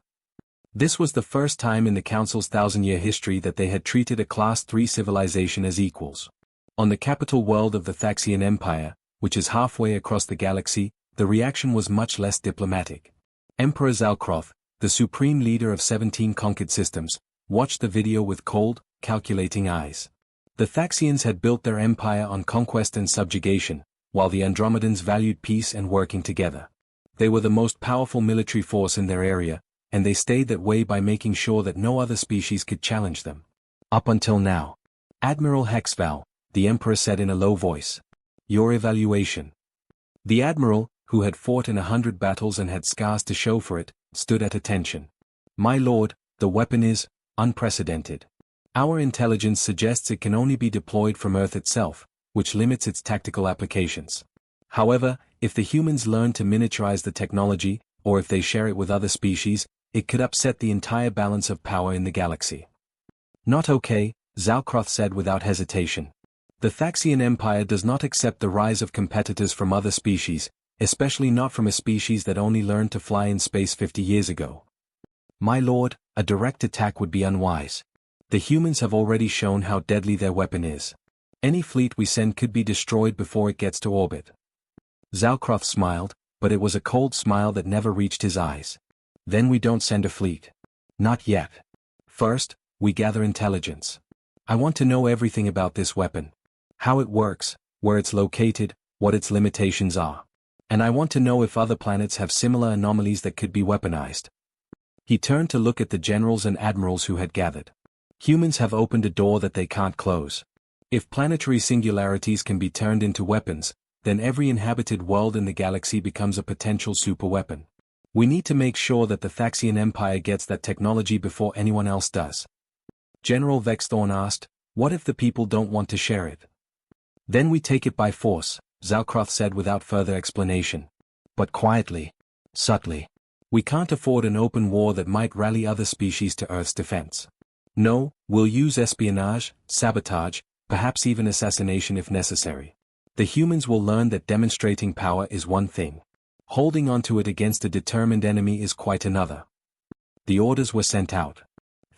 This was the first time in the Council's 1,000-year history that they had treated a Class 3 civilization as equals. On the capital world of the Thaxian Empire, which is halfway across the galaxy, the reaction was much less diplomatic. Emperor Zalkroth, the supreme leader of 17 conquered systems, watched the video with cold, calculating eyes. The Thaxians had built their empire on conquest and subjugation, while the Andromedans valued peace and working together. They were the most powerful military force in their area, and they stayed that way by making sure that no other species could challenge them. Up until now. Admiral Hexval, the Emperor said in a low voice. "Your evaluation." The Admiral, who had fought in 100 battles and had scars to show for it, stood at attention. "My lord, the weapon is unprecedented. Our intelligence suggests it can only be deployed from Earth itself, which limits its tactical applications. However, if the humans learn to miniaturize the technology, or if they share it with other species, it could upset the entire balance of power in the galaxy." "Not okay," Zalkroth said without hesitation. "The Thaxian Empire does not accept the rise of competitors from other species, especially not from a species that only learned to fly in space 50 years ago. My lord, a direct attack would be unwise. The humans have already shown how deadly their weapon is. Any fleet we send could be destroyed before it gets to orbit." Zalkroth smiled, but it was a cold smile that never reached his eyes. "Then we don't send a fleet. Not yet. First, we gather intelligence. I want to know everything about this weapon. How it works, where it's located, what its limitations are. And I want to know if other planets have similar anomalies that could be weaponized." He turned to look at the generals and admirals who had gathered. "Humans have opened a door that they can't close. If planetary singularities can be turned into weapons, then every inhabited world in the galaxy becomes a potential superweapon. We need to make sure that the Thaxian Empire gets that technology before anyone else does." General Vexthorn asked, "What if the people don't want to share it?" "Then we take it by force," Zalkroth said without further explanation. "But quietly. Subtly. We can't afford an open war that might rally other species to Earth's defense. No, we'll use espionage, sabotage, perhaps even assassination if necessary. The humans will learn that demonstrating power is one thing. Holding onto it against a determined enemy is quite another." The orders were sent out.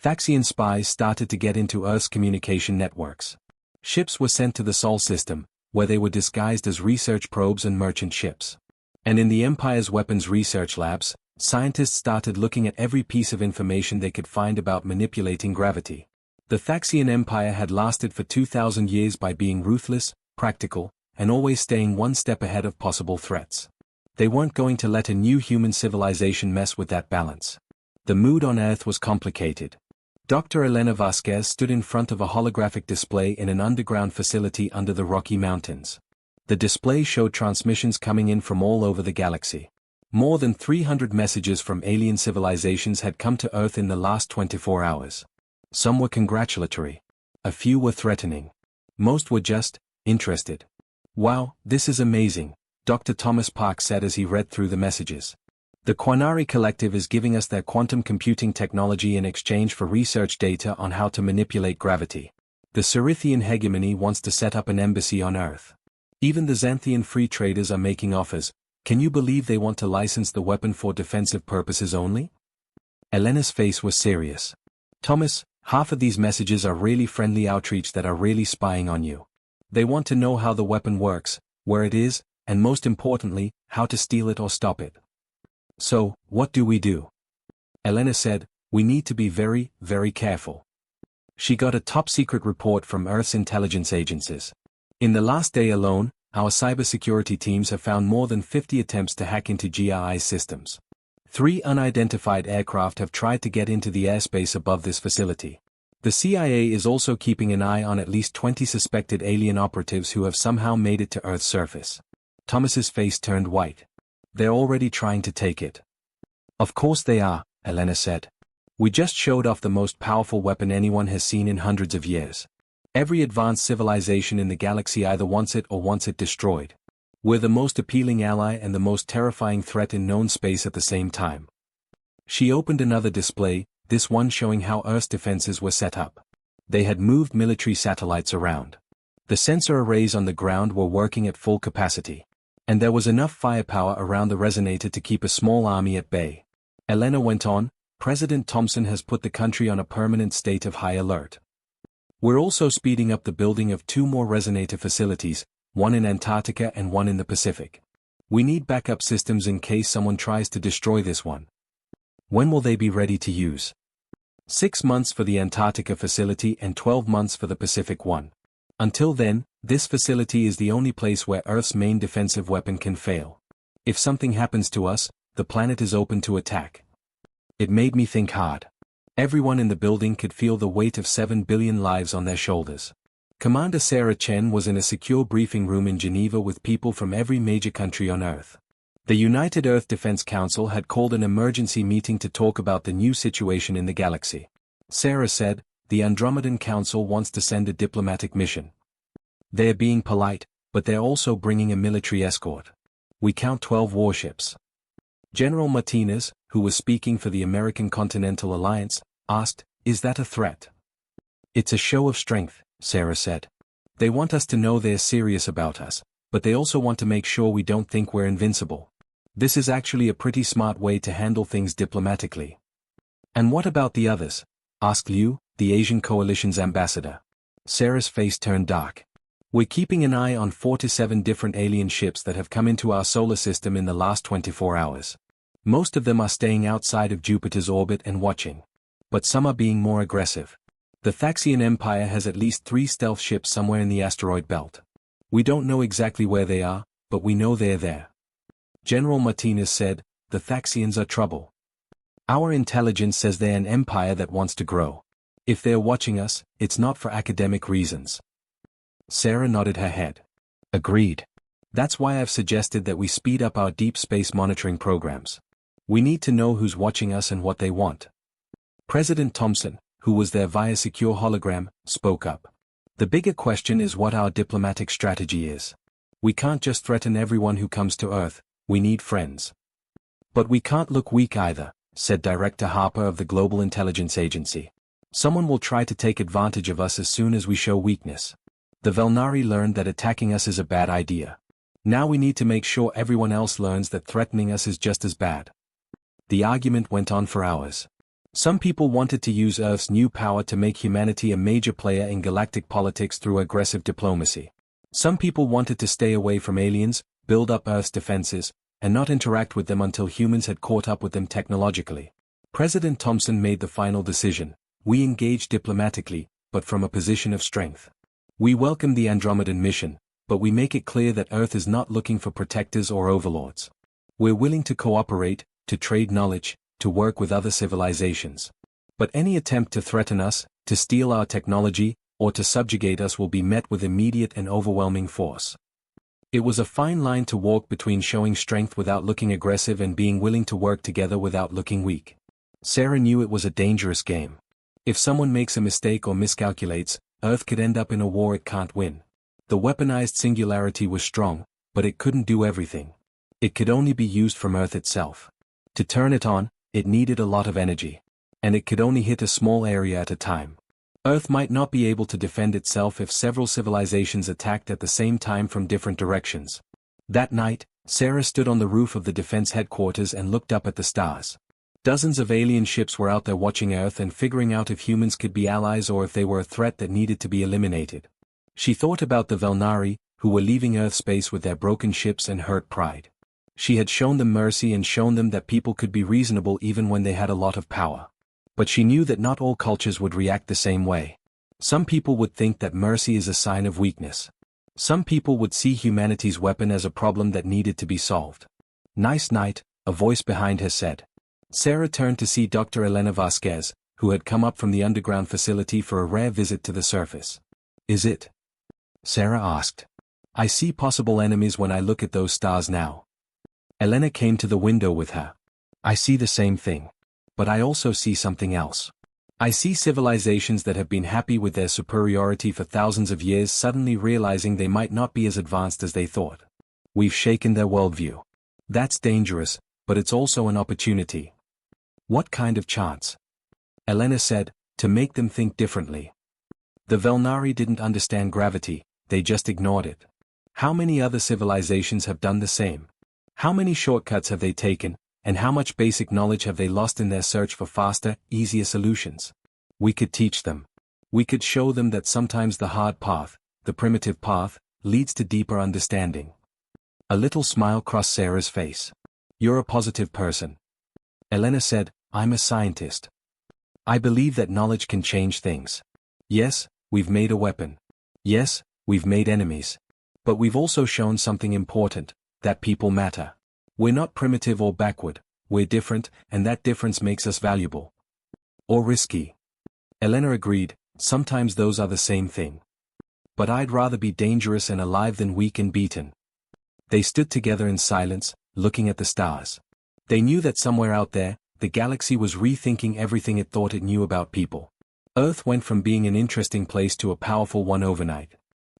Thaxian spies started to get into Earth's communication networks. Ships were sent to the Sol system, where they were disguised as research probes and merchant ships. And in the Empire's weapons research labs, scientists started looking at every piece of information they could find about manipulating gravity. The Thaxian Empire had lasted for 2,000 years by being ruthless, practical, and always staying one step ahead of possible threats. They weren't going to let a new human civilization mess with that balance. The mood on Earth was complicated. Dr. Elena Vasquez stood in front of a holographic display in an underground facility under the Rocky Mountains. The display showed transmissions coming in from all over the galaxy. More than 300 messages from alien civilizations had come to Earth in the last 24 hours. Some were congratulatory. A few were threatening. Most were just interested. "Wow, this is amazing," Dr. Thomas Park said as he read through the messages. "The Quanari Collective is giving us their quantum computing technology in exchange for research data on how to manipulate gravity. The Cerithian hegemony wants to set up an embassy on Earth. Even the Xanthian free traders are making offers. Can you believe they want to license the weapon for defensive purposes only?" Elena's face was serious. "Thomas, half of these messages are really friendly outreach that are really spying on you. They want to know how the weapon works, where it is, and most importantly, how to steal it or stop it. So, what do we do?" Elena said, "We need to be very, very careful." She got a top-secret report from Earth's intelligence agencies. In the last day alone, our cybersecurity teams have found more than 50 attempts to hack into GRI's systems. 3 unidentified aircraft have tried to get into the airspace above this facility. The CIA is also keeping an eye on at least 20 suspected alien operatives who have somehow made it to Earth's surface. Thomas's face turned white. "They're already trying to take it." "Of course they are," Elena said. "We just showed off the most powerful weapon anyone has seen in hundreds of years. Every advanced civilization in the galaxy either wants it or wants it destroyed. We're the most appealing ally and the most terrifying threat in known space at the same time. She opened another display, this one showing how Earth's defenses were set up. They had moved military satellites around. The sensor arrays on the ground were working at full capacity. And there was enough firepower around the resonator to keep a small army at bay. Elena went on, President Thompson has put the country on a permanent state of high alert. We're also speeding up the building of 2 more resonator facilities, one in Antarctica and one in the Pacific. We need backup systems in case someone tries to destroy this one. When will they be ready to use? 6 months for the Antarctica facility and 12 months for the Pacific one. Until then, this facility is the only place where Earth's main defensive weapon can fail. If something happens to us, the planet is open to attack. It made me think hard. Everyone in the building could feel the weight of 7 billion lives on their shoulders. Commander Sarah Chen was in a secure briefing room in Geneva with people from every major country on Earth. The United Earth Defense Council had called an emergency meeting to talk about the new situation in the galaxy. Sarah said, the Andromedan Council wants to send a diplomatic mission. They're being polite, but they're also bringing a military escort. We count 12 warships. General Martinez, who was speaking for the American Continental Alliance, asked, is that a threat? It's a show of strength, Sarah said. They want us to know they're serious about us, but they also want to make sure we don't think we're invincible. This is actually a pretty smart way to handle things diplomatically. And what about the others? Asked Liu, the Asian Coalition's ambassador. Sarah's face turned dark. We're keeping an eye on 4 to 7 different alien ships that have come into our solar system in the last 24 hours. Most of them are staying outside of Jupiter's orbit and watching. But some are being more aggressive. The Thaxian Empire has at least 3 stealth ships somewhere in the asteroid belt. We don't know exactly where they are, but we know they're there. General Martinez said, the Thaxians are trouble. Our intelligence says they're an empire that wants to grow. If they're watching us, it's not for academic reasons. Sarah nodded her head. Agreed. That's why I've suggested that we speed up our deep space monitoring programs. We need to know who's watching us and what they want. President Thompson, who was there via secure hologram, spoke up. The bigger question is what our diplomatic strategy is. We can't just threaten everyone who comes to Earth, we need friends. But we can't look weak either, said Director Harper of the Global Intelligence Agency. Someone will try to take advantage of us as soon as we show weakness. The Velnari learned that attacking us is a bad idea. Now we need to make sure everyone else learns that threatening us is just as bad. The argument went on for hours. Some people wanted to use Earth's new power to make humanity a major player in galactic politics through aggressive diplomacy. Some people wanted to stay away from aliens, build up Earth's defenses, and not interact with them until humans had caught up with them technologically. President Thompson made the final decision. We engage diplomatically, but from a position of strength. We welcome the Andromedan mission, but we make it clear that Earth is not looking for protectors or overlords. We're willing to cooperate, to trade knowledge, to work with other civilizations. But any attempt to threaten us, to steal our technology, or to subjugate us will be met with immediate and overwhelming force. It was a fine line to walk between showing strength without looking aggressive and being willing to work together without looking weak. Sarah knew it was a dangerous game. If someone makes a mistake or miscalculates, Earth could end up in a war it can't win. The weaponized singularity was strong, but it couldn't do everything. It could only be used from Earth itself. To turn it on, it needed a lot of energy. And it could only hit a small area at a time. Earth might not be able to defend itself if several civilizations attacked at the same time from different directions. That night, Sarah stood on the roof of the defense headquarters and looked up at the stars. Dozens of alien ships were out there watching Earth and figuring out if humans could be allies or if they were a threat that needed to be eliminated. She thought about the Velnari, who were leaving Earth space with their broken ships and hurt pride. She had shown them mercy and shown them that people could be reasonable even when they had a lot of power. But she knew that not all cultures would react the same way. Some people would think that mercy is a sign of weakness. Some people would see humanity's weapon as a problem that needed to be solved. Nice night, a voice behind her said. Sarah turned to see Dr. Elena Vasquez, who had come up from the underground facility for a rare visit to the surface. Is it? Sarah asked. I see possible enemies when I look at those stars now. Elena came to the window with her. I see the same thing. But I also see something else. I see civilizations that have been happy with their superiority for thousands of years suddenly realizing they might not be as advanced as they thought. We've shaken their worldview. That's dangerous, but it's also an opportunity. What kind of chance? Elena said, to make them think differently. The Velnari didn't understand gravity, they just ignored it. How many other civilizations have done the same? How many shortcuts have they taken, and how much basic knowledge have they lost in their search for faster, easier solutions? We could teach them. We could show them that sometimes the hard path, the primitive path, leads to deeper understanding. A little smile crossed Sarah's face. You're a positive person. Elena said, I'm a scientist. I believe that knowledge can change things. Yes, we've made a weapon. Yes, we've made enemies. But we've also shown something important, that people matter. We're not primitive or backward, we're different, and that difference makes us valuable. Or risky. Elena agreed, sometimes those are the same thing. But I'd rather be dangerous and alive than weak and beaten. They stood together in silence, looking at the stars. They knew that somewhere out there, the galaxy was rethinking everything it thought it knew about people. Earth went from being an interesting place to a powerful one overnight.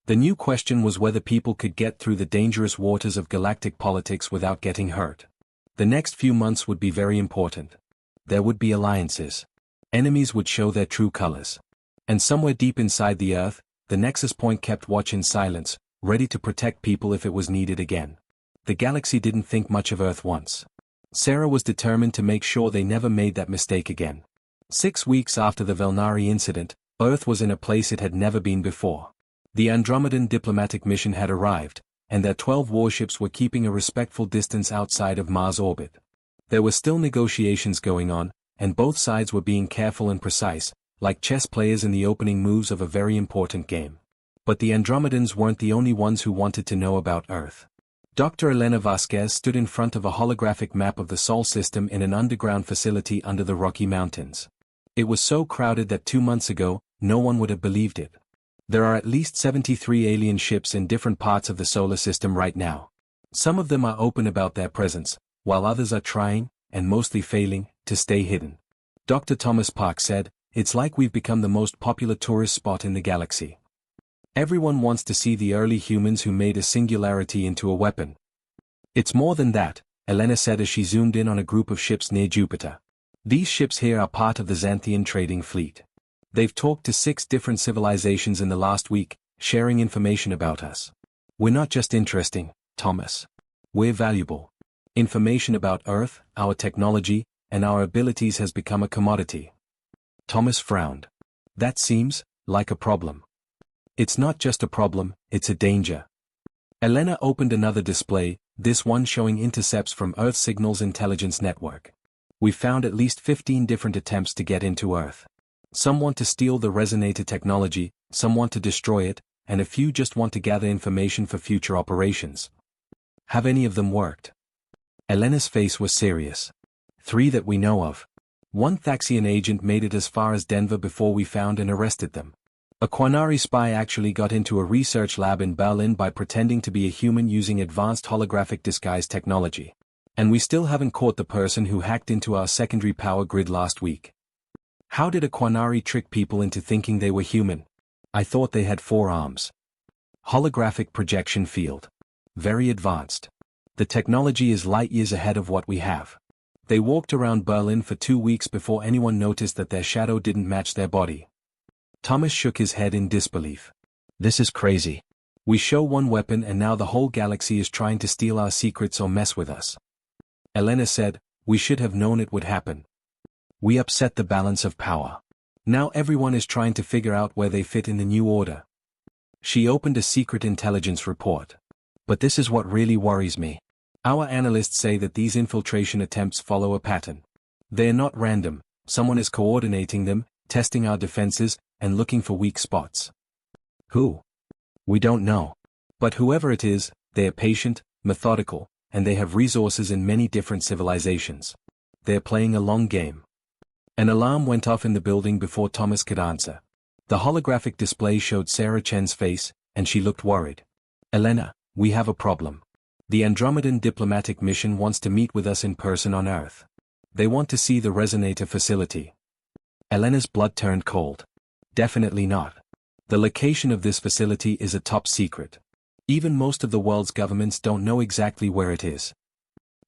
The new question was whether people could get through the dangerous waters of galactic politics without getting hurt. The next few months would be very important. There would be alliances. Enemies would show their true colors. And somewhere deep inside the Earth, the Nexus Point kept watch in silence, ready to protect people if it was needed again. The galaxy didn't think much of Earth once. Sarah was determined to make sure they never made that mistake again. 6 weeks after the Velnari incident, Earth was in a place it had never been before. The Andromedan diplomatic mission had arrived, and their 12 warships were keeping a respectful distance outside of Mars orbit. There were still negotiations going on, and both sides were being careful and precise, like chess players in the opening moves of a very important game. But the Andromedans weren't the only ones who wanted to know about Earth. Dr. Elena Vasquez stood in front of a holographic map of the Sol system in an underground facility under the Rocky Mountains. It was so crowded that 2 months ago, no one would have believed it. There are at least 73 alien ships in different parts of the solar system right now. Some of them are open about their presence, while others are trying, and mostly failing, to stay hidden. Dr. Thomas Park said, it's like we've become the most popular tourist spot in the galaxy. Everyone wants to see the early humans who made a singularity into a weapon. It's more than that, Elena said as she zoomed in on a group of ships near Jupiter. These ships here are part of the Xanthian trading fleet. They've talked to 6 different civilizations in the last week, sharing information about us. We're not just interesting, Thomas. We're valuable. Information about Earth, our technology, and our abilities has become a commodity. Thomas frowned. That seems like a problem. It's not just a problem, it's a danger. Elena opened another display, this one showing intercepts from Earth Signals Intelligence Network. We found at least 15 different attempts to get into Earth. Some want to steal the resonator technology, some want to destroy it, and a few just want to gather information for future operations. Have any of them worked? Elena's face was serious. 3 that we know of. 1 Thaxian agent made it as far as Denver before we found and arrested them. A Quanari spy actually got into a research lab in Berlin by pretending to be a human using advanced holographic disguise technology. And we still haven't caught the person who hacked into our secondary power grid last week. How did a Quanari trick people into thinking they were human? I thought they had 4 arms. Holographic projection field. Very advanced. The technology is light years ahead of what we have. They walked around Berlin for 2 weeks before anyone noticed that their shadow didn't match their body. Thomas shook his head in disbelief. This is crazy. We show one weapon and now the whole galaxy is trying to steal our secrets or mess with us. Elena said, we should have known it would happen. We upset the balance of power. Now everyone is trying to figure out where they fit in the new order. She opened a secret intelligence report. But this is what really worries me. Our analysts say that these infiltration attempts follow a pattern. They're not random, someone is coordinating them, testing our defenses, and looking for weak spots. Who? We don't know. But whoever it is, they are patient, methodical, and they have resources in many different civilizations. They're playing a long game. An alarm went off in the building before Thomas could answer. The holographic display showed Sarah Chen's face, and she looked worried. Elena, we have a problem. The Andromedan diplomatic mission wants to meet with us in person on Earth. They want to see the resonator facility. Elena's blood turned cold. Definitely not. The location of this facility is a top secret. Even most of the world's governments don't know exactly where it is.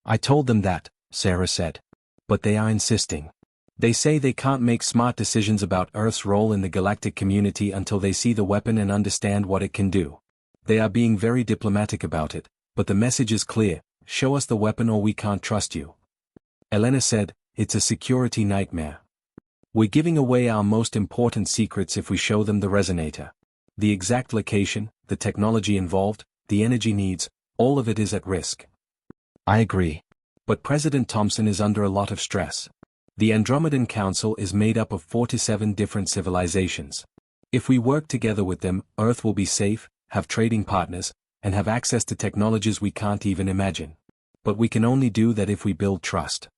I told them that, Sarah said. But they are insisting. They say they can't make smart decisions about Earth's role in the galactic community until they see the weapon and understand what it can do. They are being very diplomatic about it, but the message is clear: show us the weapon or we can't trust you. Elena said, it's a security nightmare. We're giving away our most important secrets if we show them the resonator. The exact location, the technology involved, the energy needs, all of it is at risk. I agree. But President Thompson is under a lot of stress. The Andromedan Council is made up of 47 different civilizations. If we work together with them, Earth will be safe, have trading partners, and have access to technologies we can't even imagine. But we can only do that if we build trust.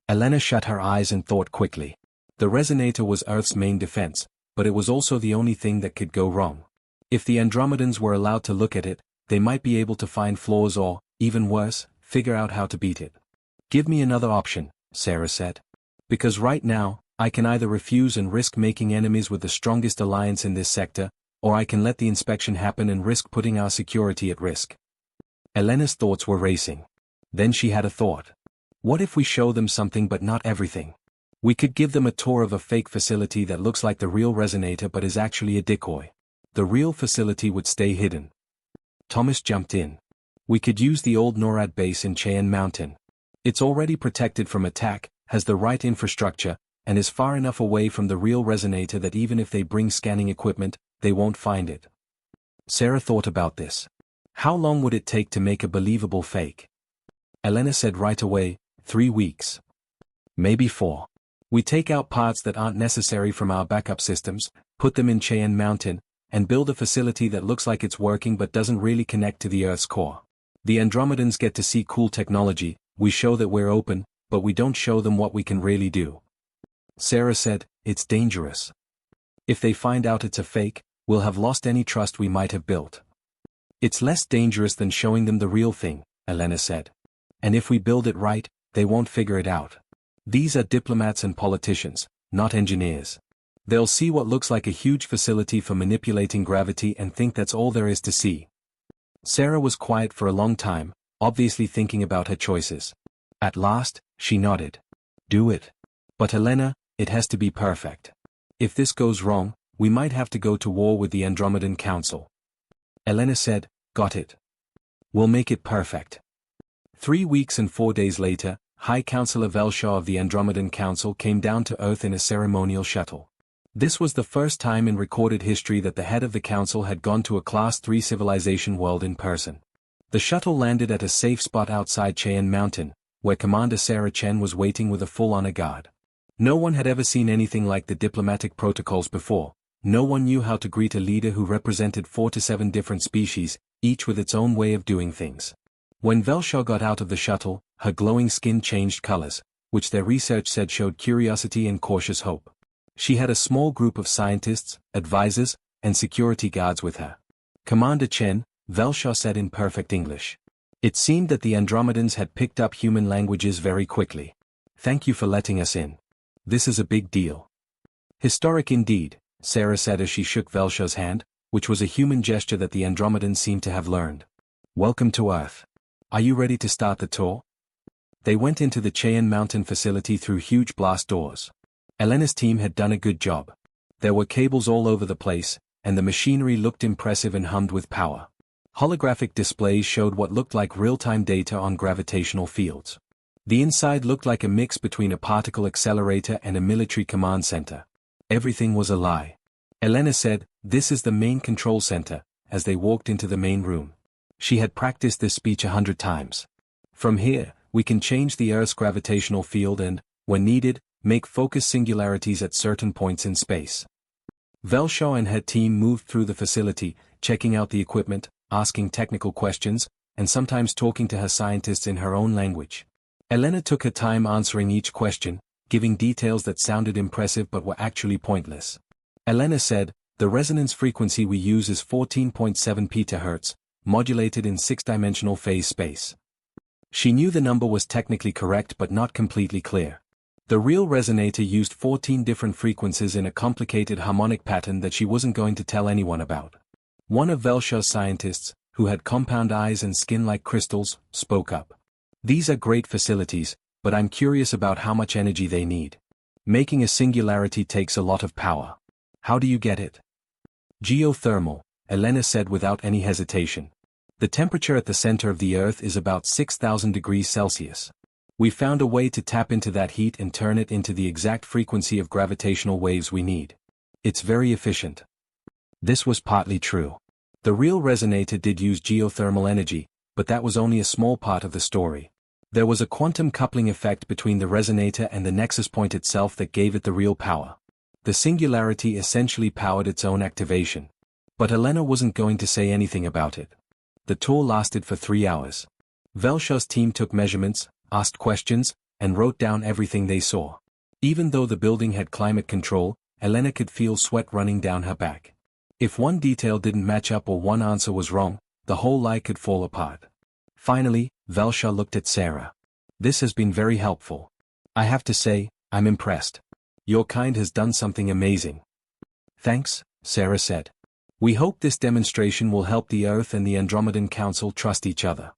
Elena shut her eyes and thought quickly. The resonator was Earth's main defense, but it was also the only thing that could go wrong. If the Andromedans were allowed to look at it, they might be able to find flaws or, even worse, figure out how to beat it. Give me another option, Sarah said. Because right now, I can either refuse and risk making enemies with the strongest alliance in this sector, or I can let the inspection happen and risk putting our security at risk. Elena's thoughts were racing. Then she had a thought. What if we show them something but not everything? We could give them a tour of a fake facility that looks like the real resonator but is actually a decoy. The real facility would stay hidden. Thomas jumped in. We could use the old NORAD base in Cheyenne Mountain. It's already protected from attack, has the right infrastructure, and is far enough away from the real resonator that even if they bring scanning equipment, they won't find it. Sarah thought about this. How long would it take to make a believable fake? Elena said right away, 3 weeks. Maybe 4. We take out parts that aren't necessary from our backup systems, put them in Cheyenne Mountain, and build a facility that looks like it's working but doesn't really connect to the Earth's core. The Andromedans get to see cool technology, we show that we're open, but we don't show them what we can really do. Sarah said, it's dangerous. If they find out it's a fake, we'll have lost any trust we might have built. It's less dangerous than showing them the real thing, Elena said. And if we build it right, they won't figure it out. These are diplomats and politicians, not engineers. They'll see what looks like a huge facility for manipulating gravity and think that's all there is to see. Sarah was quiet for a long time, obviously thinking about her choices. At last, she nodded. Do it. But Elena, it has to be perfect. If this goes wrong, we might have to go to war with the Andromedan Council. Elena said, got it. We'll make it perfect. 3 weeks and 4 days later, High Counselor Velshaw of the Andromedan Council came down to Earth in a ceremonial shuttle. This was the first time in recorded history that the head of the council had gone to a Class 3 civilization world in person. The shuttle landed at a safe spot outside Cheyenne Mountain, where Commander Sarah Chen was waiting with a full honor guard. No one had ever seen anything like the diplomatic protocols before. No one knew how to greet a leader who represented 4 to 7 different species, each with its own way of doing things. When Velshaw got out of the shuttle, her glowing skin changed colors, which their research said showed curiosity and cautious hope. She had a small group of scientists, advisors, and security guards with her. Commander Chen, Velshaw said in perfect English. It seemed that the Andromedans had picked up human languages very quickly. Thank you for letting us in. This is a big deal. Historic indeed, Sarah said as she shook Velshaw's hand, which was a human gesture that the Andromedans seemed to have learned. Welcome to Earth. Are you ready to start the tour? They went into the Cheyenne Mountain facility through huge blast doors. Elena's team had done a good job. There were cables all over the place, and the machinery looked impressive and hummed with power. Holographic displays showed what looked like real-time data on gravitational fields. The inside looked like a mix between a particle accelerator and a military command center. Everything was a lie. Elena said, "This is the main control center," as they walked into the main room. She had practiced this speech 100 times. From here, we can change the Earth's gravitational field and, when needed, make focus singularities at certain points in space. Velshaw and her team moved through the facility, checking out the equipment, asking technical questions, and sometimes talking to her scientists in her own language. Elena took her time answering each question, giving details that sounded impressive but were actually pointless. Elena said, "The resonance frequency we use is 14.7 petahertz, modulated in 6-dimensional phase space." She knew the number was technically correct but not completely clear. The real resonator used 14 different frequencies in a complicated harmonic pattern that she wasn't going to tell anyone about. One of Velshaw's scientists, who had compound eyes and skin like crystals, spoke up. These are great facilities, but I'm curious about how much energy they need. Making a singularity takes a lot of power. How do you get it? Geothermal, Elena said without any hesitation. The temperature at the center of the Earth is about 6,000 degrees Celsius. We found a way to tap into that heat and turn it into the exact frequency of gravitational waves we need. It's very efficient. This was partly true. The real resonator did use geothermal energy, but that was only a small part of the story. There was a quantum coupling effect between the resonator and the nexus point itself that gave it the real power. The singularity essentially powered its own activation. But Elena wasn't going to say anything about it. The tour lasted for 3 hours. Velshaw's team took measurements, asked questions, and wrote down everything they saw. Even though the building had climate control, Elena could feel sweat running down her back. If one detail didn't match up or one answer was wrong, the whole lie could fall apart. Finally, Velshaw looked at Sarah. This has been very helpful. I have to say, I'm impressed. Your kind has done something amazing. Thanks, Sarah said. We hope this demonstration will help the Earth and the Andromedan Council trust each other.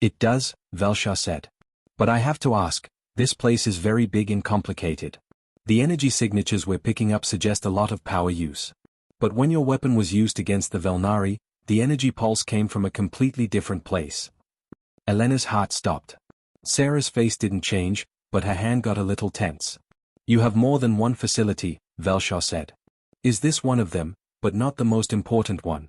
It does, Velshaw said. But I have to ask, this place is very big and complicated. The energy signatures we're picking up suggest a lot of power use. But when your weapon was used against the Velnari, the energy pulse came from a completely different place. Elena's heart stopped. Sarah's face didn't change, but her hand got a little tense. You have more than one facility, Velshaw said. Is this one of them, but not the most important one?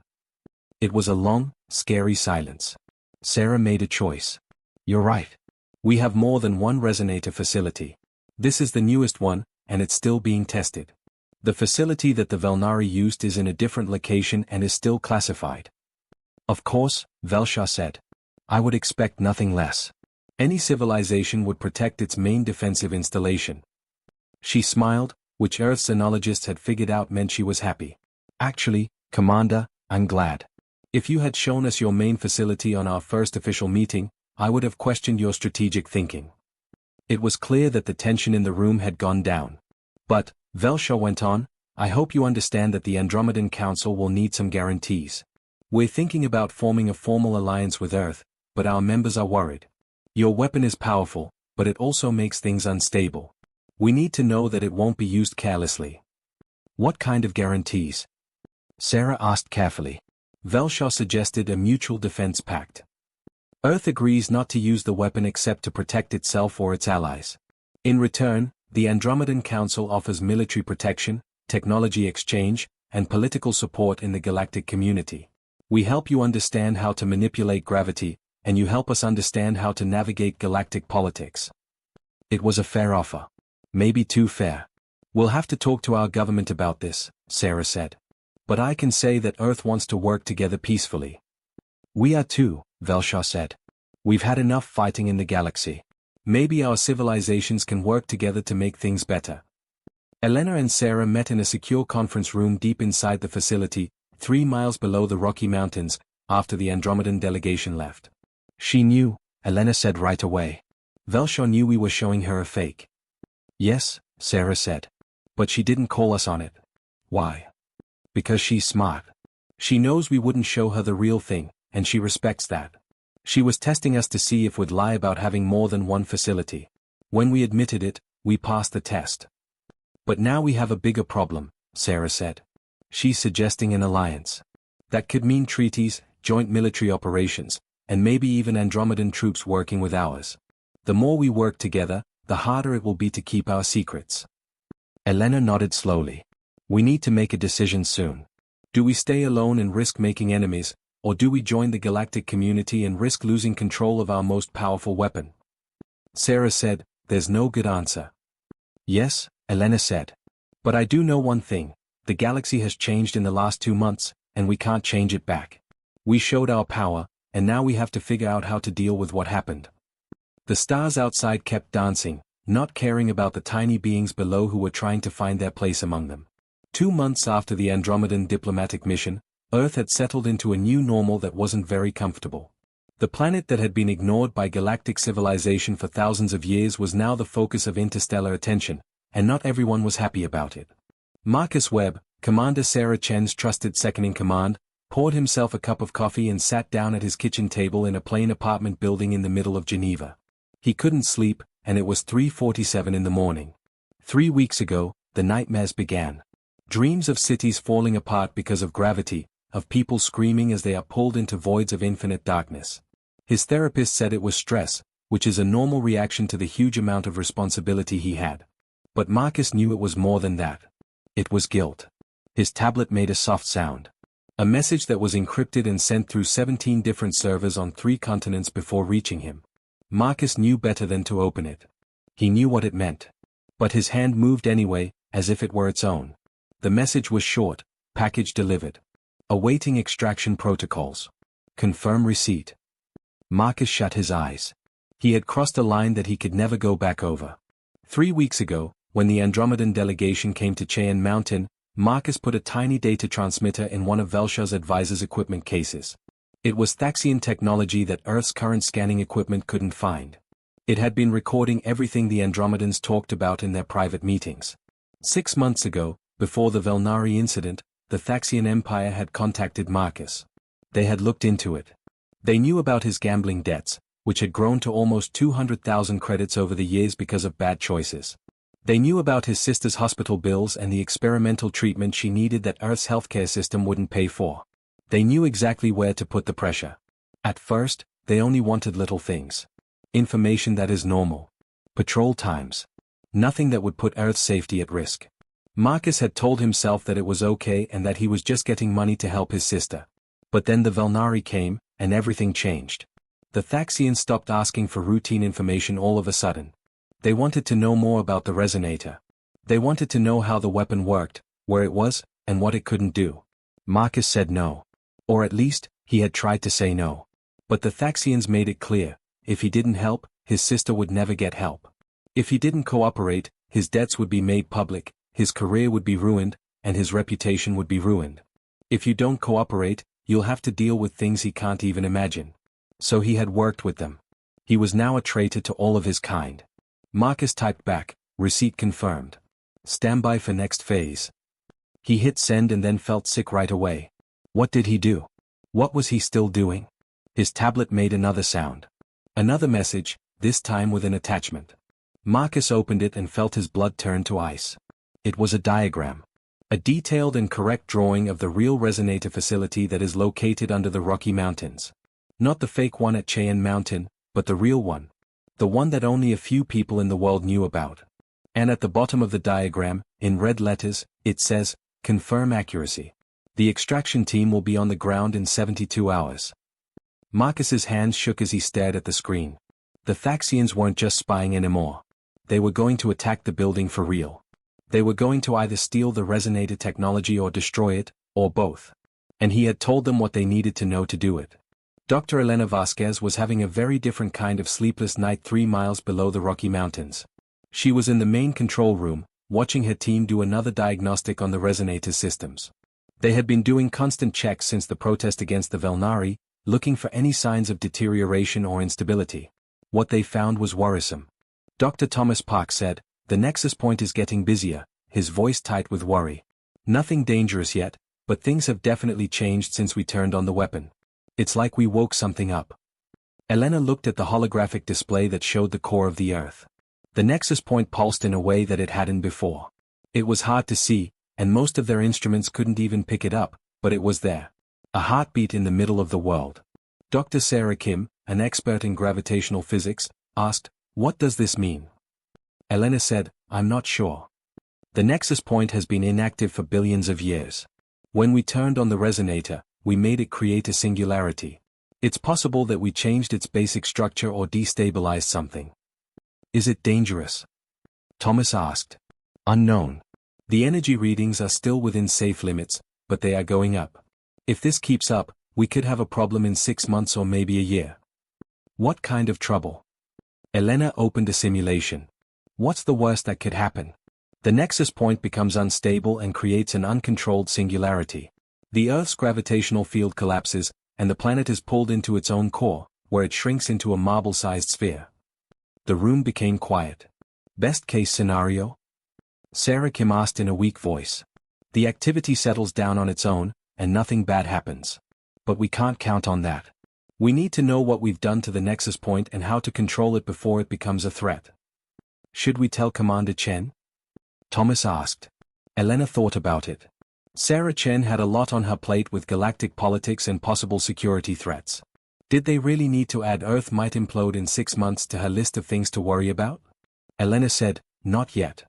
It was a long, scary silence. Sarah made a choice. You're right. We have more than one resonator facility. This is the newest one, and it's still being tested. The facility that the Velnari used is in a different location and is still classified. Of course, Velshaw said. I would expect nothing less. Any civilization would protect its main defensive installation. She smiled, which Earth's xenologists had figured out meant she was happy. Actually, Commander, I'm glad. If you had shown us your main facility on our first official meeting, I would have questioned your strategic thinking. It was clear that the tension in the room had gone down. But, Velshaw went on, I hope you understand that the Andromedan Council will need some guarantees. We're thinking about forming a formal alliance with Earth, but our members are worried. Your weapon is powerful, but it also makes things unstable. We need to know that it won't be used carelessly. What kind of guarantees? Sarah asked carefully. Velshaw suggested a mutual defense pact. Earth agrees not to use the weapon except to protect itself or its allies. In return, the Andromedan Council offers military protection, technology exchange, and political support in the galactic community. We help you understand how to manipulate gravity, and you help us understand how to navigate galactic politics. It was a fair offer. Maybe too fair. We'll have to talk to our government about this, Sarah said. But I can say that Earth wants to work together peacefully. We are too, Velshaw said. We've had enough fighting in the galaxy. Maybe our civilizations can work together to make things better. Elena and Sarah met in a secure conference room deep inside the facility, 3 miles below the Rocky Mountains, after the Andromedan delegation left. She knew, Elena said right away. Velshaw knew we were showing her a fake. Yes, Sarah said. But she didn't call us on it. Why? Because she's smart. She knows we wouldn't show her the real thing, and she respects that. She was testing us to see if we'd lie about having more than one facility. When we admitted it, we passed the test. But now we have a bigger problem, Sarah said. She's suggesting an alliance. That could mean treaties, joint military operations, and maybe even Andromedan troops working with ours. The more we work together, the harder it will be to keep our secrets. Elena nodded slowly. We need to make a decision soon. Do we stay alone and risk making enemies, or do we join the galactic community and risk losing control of our most powerful weapon? Sarah said, there's no good answer. Yes, Elena said. But I do know one thing, the galaxy has changed in the last 2 months, and we can't change it back. We showed our power, and now we have to figure out how to deal with what happened. The stars outside kept dancing, not caring about the tiny beings below who were trying to find their place among them. 2 months after the Andromedan diplomatic mission, Earth had settled into a new normal that wasn't very comfortable. The planet that had been ignored by galactic civilization for thousands of years was now the focus of interstellar attention, and not everyone was happy about it. Marcus Webb, Commander Sarah Chen's trusted second-in-command, poured himself a cup of coffee and sat down at his kitchen table in a plain apartment building in the middle of Geneva. He couldn't sleep, and it was 3:47 in the morning. 3 weeks ago, the nightmares began. Dreams of cities falling apart because of gravity, of people screaming as they are pulled into voids of infinite darkness. His therapist said it was stress, which is a normal reaction to the huge amount of responsibility he had. But Marcus knew it was more than that. It was guilt. His tablet made a soft sound. A message that was encrypted and sent through 17 different servers on 3 continents before reaching him. Marcus knew better than to open it. He knew what it meant. But his hand moved anyway, as if it were its own. The message was short: package delivered. Awaiting extraction protocols. Confirm receipt. Marcus shut his eyes. He had crossed a line that he could never go back over. 3 weeks ago, when the Andromedan delegation came to Cheyenne Mountain, Marcus put a tiny data transmitter in one of Velsha's advisor's equipment cases. It was Thaxian technology that Earth's current scanning equipment couldn't find. It had been recording everything the Andromedans talked about in their private meetings. 6 months ago, before the Velnari incident, the Thaxian Empire had contacted Marcus. They had looked into it. They knew about his gambling debts, which had grown to almost 200,000 credits over the years because of bad choices. They knew about his sister's hospital bills and the experimental treatment she needed that Earth's healthcare system wouldn't pay for. They knew exactly where to put the pressure. At first, they only wanted little things. Information that is normal. Patrol times. Nothing that would put Earth's safety at risk. Marcus had told himself that it was okay and that he was just getting money to help his sister. But then the Velnari came, and everything changed. The Thaxians stopped asking for routine information all of a sudden. They wanted to know more about the resonator. They wanted to know how the weapon worked, where it was, and what it couldn't do. Marcus said no. Or at least, he had tried to say no. But the Thaxians made it clear: if he didn't help, his sister would never get help. If he didn't cooperate, his debts would be made public, his career would be ruined, and his reputation would be ruined. If you don't cooperate, you'll have to deal with things he can't even imagine. So he had worked with them. He was now a traitor to all of his kind. Marcus typed back, receipt confirmed. Standby for next phase. He hit send and then felt sick right away. What did he do? What was he still doing? His tablet made another sound. Another message, this time with an attachment. Marcus opened it and felt his blood turn to ice. It was a diagram. A detailed and correct drawing of the real resonator facility that is located under the Rocky Mountains. Not the fake one at Cheyenne Mountain, but the real one. The one that only a few people in the world knew about. And at the bottom of the diagram, in red letters, it says, confirm accuracy. The extraction team will be on the ground in 72 hours. Marcus's hands shook as he stared at the screen. The Thaxians weren't just spying anymore. They were going to attack the building for real. They were going to either steal the resonator technology or destroy it, or both. And he had told them what they needed to know to do it. Dr. Elena Vasquez was having a very different kind of sleepless night 3 miles below the Rocky Mountains. She was in the main control room, watching her team do another diagnostic on the resonator systems. They had been doing constant checks since the protest against the Velnari, looking for any signs of deterioration or instability. What they found was worrisome. Dr. Thomas Park said, the nexus point is getting busier, his voice tight with worry. Nothing dangerous yet, but things have definitely changed since we turned on the weapon. It's like we woke something up. Elena looked at the holographic display that showed the core of the Earth. The nexus point pulsed in a way that it hadn't before. It was hard to see, and most of their instruments couldn't even pick it up, but it was there. A heartbeat in the middle of the world. Dr. Sarah Kim, an expert in gravitational physics, asked, what does this mean? Elena said, I'm not sure. The nexus point has been inactive for billions of years. When we turned on the resonator, we made it create a singularity. It's possible that we changed its basic structure or destabilized something. Is it dangerous? Thomas asked. Unknown. The energy readings are still within safe limits, but they are going up. If this keeps up, we could have a problem in 6 months or maybe a year. What kind of trouble? Elena opened a simulation. What's the worst that could happen? The nexus point becomes unstable and creates an uncontrolled singularity. The Earth's gravitational field collapses, and the planet is pulled into its own core, where it shrinks into a marble-sized sphere. The room became quiet. Best case scenario? Sarah Kim asked in a weak voice. The activity settles down on its own, and nothing bad happens. But we can't count on that. We need to know what we've done to the nexus point and how to control it before it becomes a threat. Should we tell Commander Chen? Thomas asked. Elena thought about it. Sarah Chen had a lot on her plate with galactic politics and possible security threats. Did they really need to add Earth might implode in 6 months to her list of things to worry about? Elena said, not yet.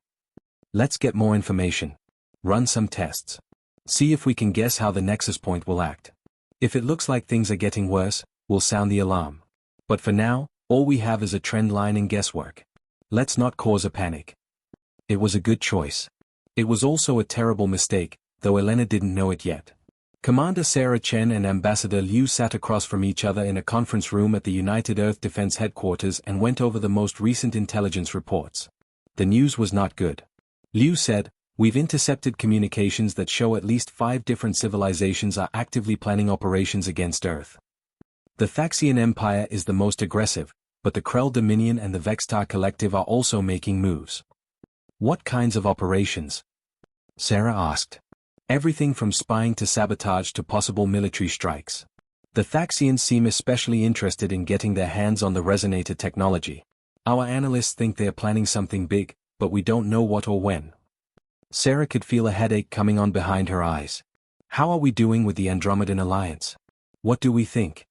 Let's get more information. Run some tests. See if we can guess how the nexus point will act. If it looks like things are getting worse, we'll sound the alarm. But for now, all we have is a trend line and guesswork. Let's not cause a panic. It was a good choice. It was also a terrible mistake, though Elena didn't know it yet. Commander Sarah Chen and Ambassador Liu sat across from each other in a conference room at the United Earth Defense Headquarters and went over the most recent intelligence reports. The news was not good. Liu said, "We've intercepted communications that show at least 5 different civilizations are actively planning operations against Earth. The Thaxian Empire is the most aggressive, but the Krell Dominion and the Vextar Collective are also making moves." What kinds of operations? Sarah asked. Everything from spying to sabotage to possible military strikes. The Thaxians seem especially interested in getting their hands on the resonator technology. Our analysts think they're planning something big, but we don't know what or when. Sarah could feel a headache coming on behind her eyes. How are we doing with the Andromedan Alliance? What do we think?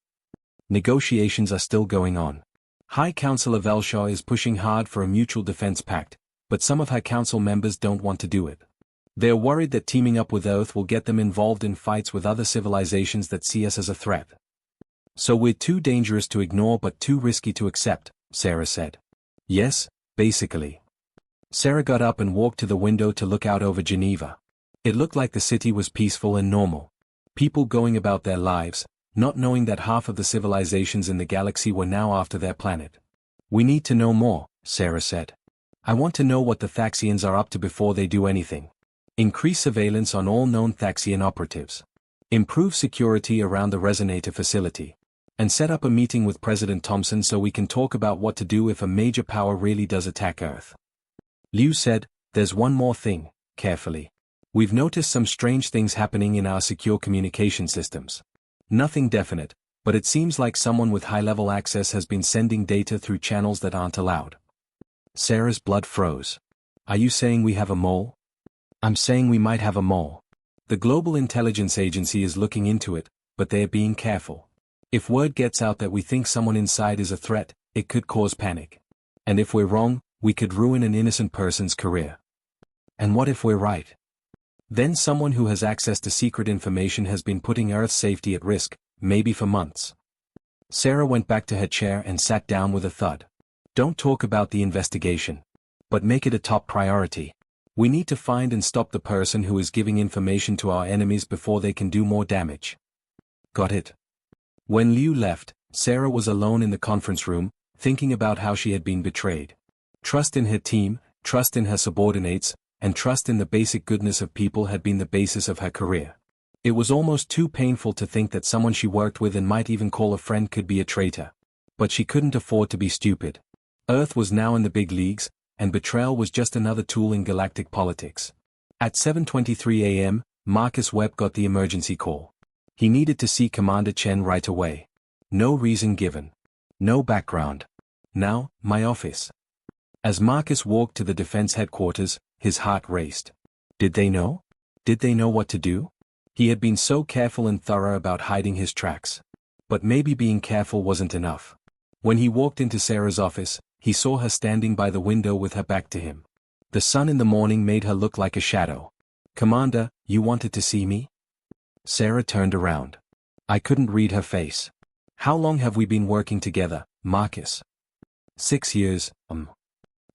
Negotiations are still going on. High Councilor Velshaw is pushing hard for a mutual defense pact, but some of her council members don't want to do it. They're worried that teaming up with Earth will get them involved in fights with other civilizations that see us as a threat. So we're too dangerous to ignore but too risky to accept, Sarah said. Yes, basically. Sarah got up and walked to the window to look out over Geneva. It looked like the city was peaceful and normal. People going about their lives, not knowing that half of the civilizations in the galaxy were now after their planet. We need to know more, Sarah said. I want to know what the Thaxians are up to before they do anything. Increase surveillance on all known Thaxian operatives. Improve security around the resonator facility. And set up a meeting with President Thompson so we can talk about what to do if a major power really does attack Earth. Liu said, there's one more thing, carefully. We've noticed some strange things happening in our secure communication systems. Nothing definite, but it seems like someone with high-level access has been sending data through channels that aren't allowed. Sarah's blood froze. Are you saying we have a mole? I'm saying we might have a mole. The Global Intelligence Agency is looking into it, but they're being careful. If word gets out that we think someone inside is a threat, it could cause panic. And if we're wrong, we could ruin an innocent person's career. And what if we're right? Then someone who has access to secret information has been putting Earth's safety at risk, maybe for months. Sarah went back to her chair and sat down with a thud. Don't talk about the investigation. But make it a top priority. We need to find and stop the person who is giving information to our enemies before they can do more damage. Got it. When Liu left, Sarah was alone in the conference room, thinking about how she had been betrayed. Trust in her team, trust in her subordinates, and trust in the basic goodness of people had been the basis of her career. It was almost too painful to think that someone she worked with and might even call a friend could be a traitor. But she couldn't afford to be stupid. Earth was now in the big leagues, and betrayal was just another tool in galactic politics. At 7:23 a.m., Marcus Webb got the emergency call. He needed to see Commander Chen right away. No reason given. No background. Now, my office. As Marcus walked to the defense headquarters, his heart raced. Did they know? Did they know what to do? He had been so careful and thorough about hiding his tracks. But maybe being careful wasn't enough. When he walked into Sarah's office, he saw her standing by the window with her back to him. The sun in the morning made her look like a shadow. Commander, you wanted to see me? Sarah turned around. I couldn't read her face. How long have we been working together, Marcus? 6 years,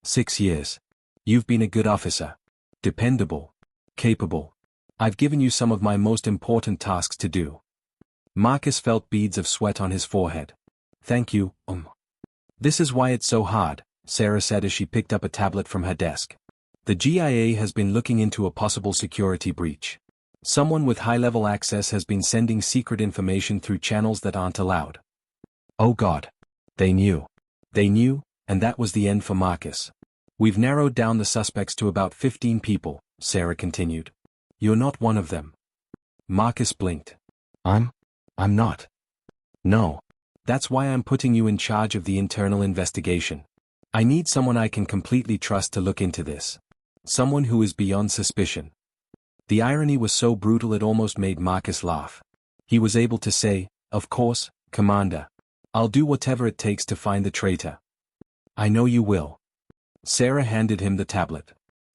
6 years. You've been a good officer. Dependable. Capable. I've given you some of my most important tasks to do. Marcus felt beads of sweat on his forehead. Thank you, This is why it's so hard, Sarah said as she picked up a tablet from her desk. The GIA has been looking into a possible security breach. Someone with high-level access has been sending secret information through channels that aren't allowed. Oh God. They knew. They knew, and that was the end for Marcus. We've narrowed down the suspects to about 15 people, Sarah continued. You're not one of them. Marcus blinked. I'm not. No. That's why I'm putting you in charge of the internal investigation. I need someone I can completely trust to look into this. Someone who is beyond suspicion. The irony was so brutal it almost made Marcus laugh. He was able to say, "Of course, Commander. I'll do whatever it takes to find the traitor." "I know you will." Sarah handed him the tablet.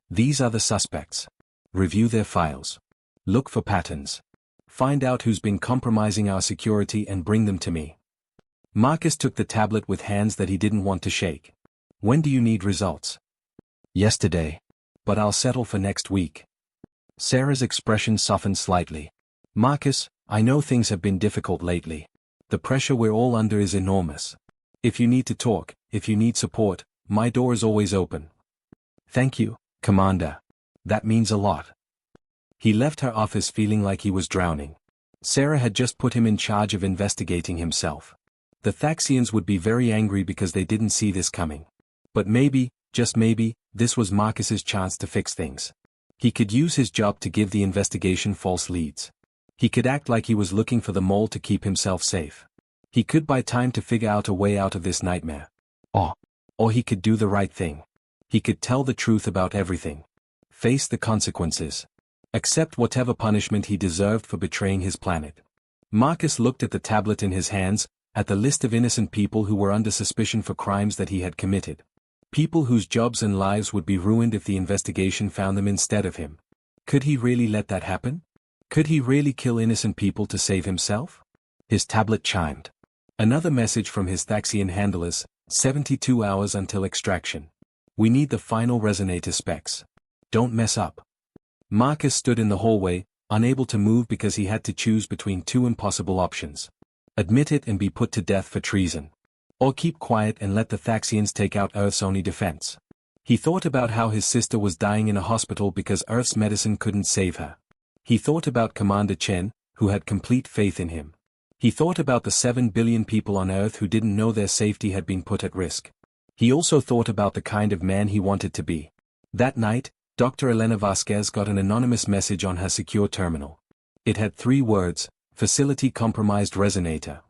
"These are the suspects. Review their files. Look for patterns. Find out who's been compromising our security and bring them to me." Marcus took the tablet with hands that he didn't want to shake. "When do you need results?" "Yesterday. But I'll settle for next week." Sarah's expression softened slightly. "Marcus, I know things have been difficult lately. The pressure we're all under is enormous. If you need to talk, if you need support, my door is always open." "Thank you, Commander. That means a lot." He left her office feeling like he was drowning. Sarah had just put him in charge of investigating himself. The Thaxians would be very angry because they didn't see this coming. But maybe, just maybe, this was Marcus's chance to fix things. He could use his job to give the investigation false leads. He could act like he was looking for the mole to keep himself safe. He could buy time to figure out a way out of this nightmare. Or he could do the right thing. He could tell the truth about everything. Face the consequences. Accept whatever punishment he deserved for betraying his planet. Marcus looked at the tablet in his hands, at the list of innocent people who were under suspicion for crimes that he had committed. People whose jobs and lives would be ruined if the investigation found them instead of him. Could he really let that happen? Could he really kill innocent people to save himself? His tablet chimed. Another message from his Thaxian handlers, 72 hours until extraction. We need the final resonator specs. Don't mess up. Marcus stood in the hallway, unable to move because he had to choose between two impossible options. Admit it and be put to death for treason. Or keep quiet and let the Thaxians take out Earth's only defense. He thought about how his sister was dying in a hospital because Earth's medicine couldn't save her. He thought about Commander Chen, who had complete faith in him. He thought about the 7 billion people on Earth who didn't know their safety had been put at risk. He also thought about the kind of man he wanted to be. That night, Dr. Elena Vasquez got an anonymous message on her secure terminal. It had 3 words, "Facility compromised resonator."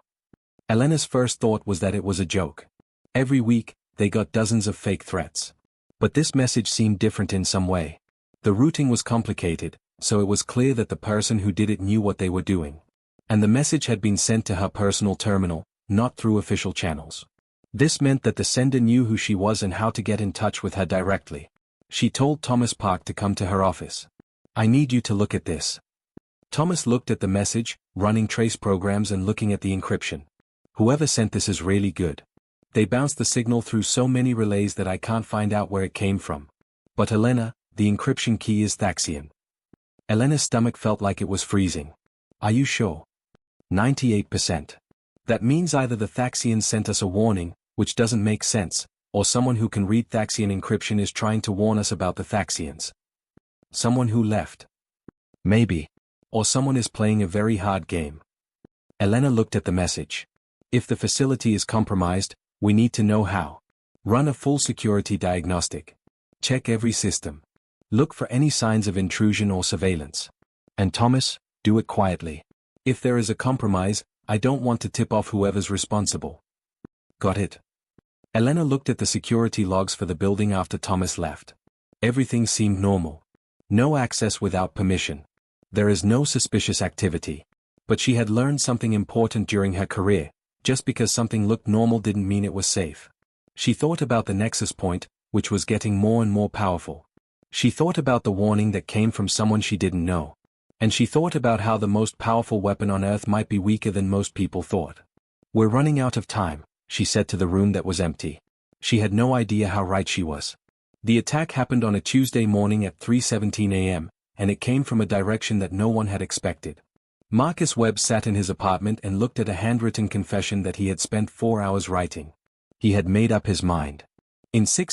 Elena's first thought was that it was a joke. Every week, they got dozens of fake threats. But this message seemed different in some way. The routing was complicated, so it was clear that the person who did it knew what they were doing. And the message had been sent to her personal terminal, not through official channels. This meant that the sender knew who she was and how to get in touch with her directly. She told Thomas Park to come to her office. "I need you to look at this." Thomas looked at the message, running trace programs and looking at the encryption. "Whoever sent this is really good. They bounced the signal through so many relays that I can't find out where it came from. But Elena, the encryption key is Thaxian." Elena's stomach felt like it was freezing. "Are you sure?" 98%. "That means either the Thaxians sent us a warning, which doesn't make sense, or someone who can read Thaxian encryption is trying to warn us about the Thaxians. Someone who left. Maybe. Or someone is playing a very hard game." Elena looked at the message. "If the facility is compromised, we need to know how. Run a full security diagnostic. Check every system. Look for any signs of intrusion or surveillance. And Thomas, do it quietly. If there is a compromise, I don't want to tip off whoever's responsible." "Got it." Elena looked at the security logs for the building after Thomas left. Everything seemed normal. No access without permission. There is no suspicious activity. But she had learned something important during her career. Just because something looked normal didn't mean it was safe. She thought about the nexus point, which was getting more and more powerful. She thought about the warning that came from someone she didn't know. And she thought about how the most powerful weapon on Earth might be weaker than most people thought. "We're running out of time," she said to the room that was empty. She had no idea how right she was. The attack happened on a Tuesday morning at 3:17 a.m., and it came from a direction that no one had expected. Marcus Webb sat in his apartment and looked at a handwritten confession that he had spent 4 hours writing. He had made up his mind. In 6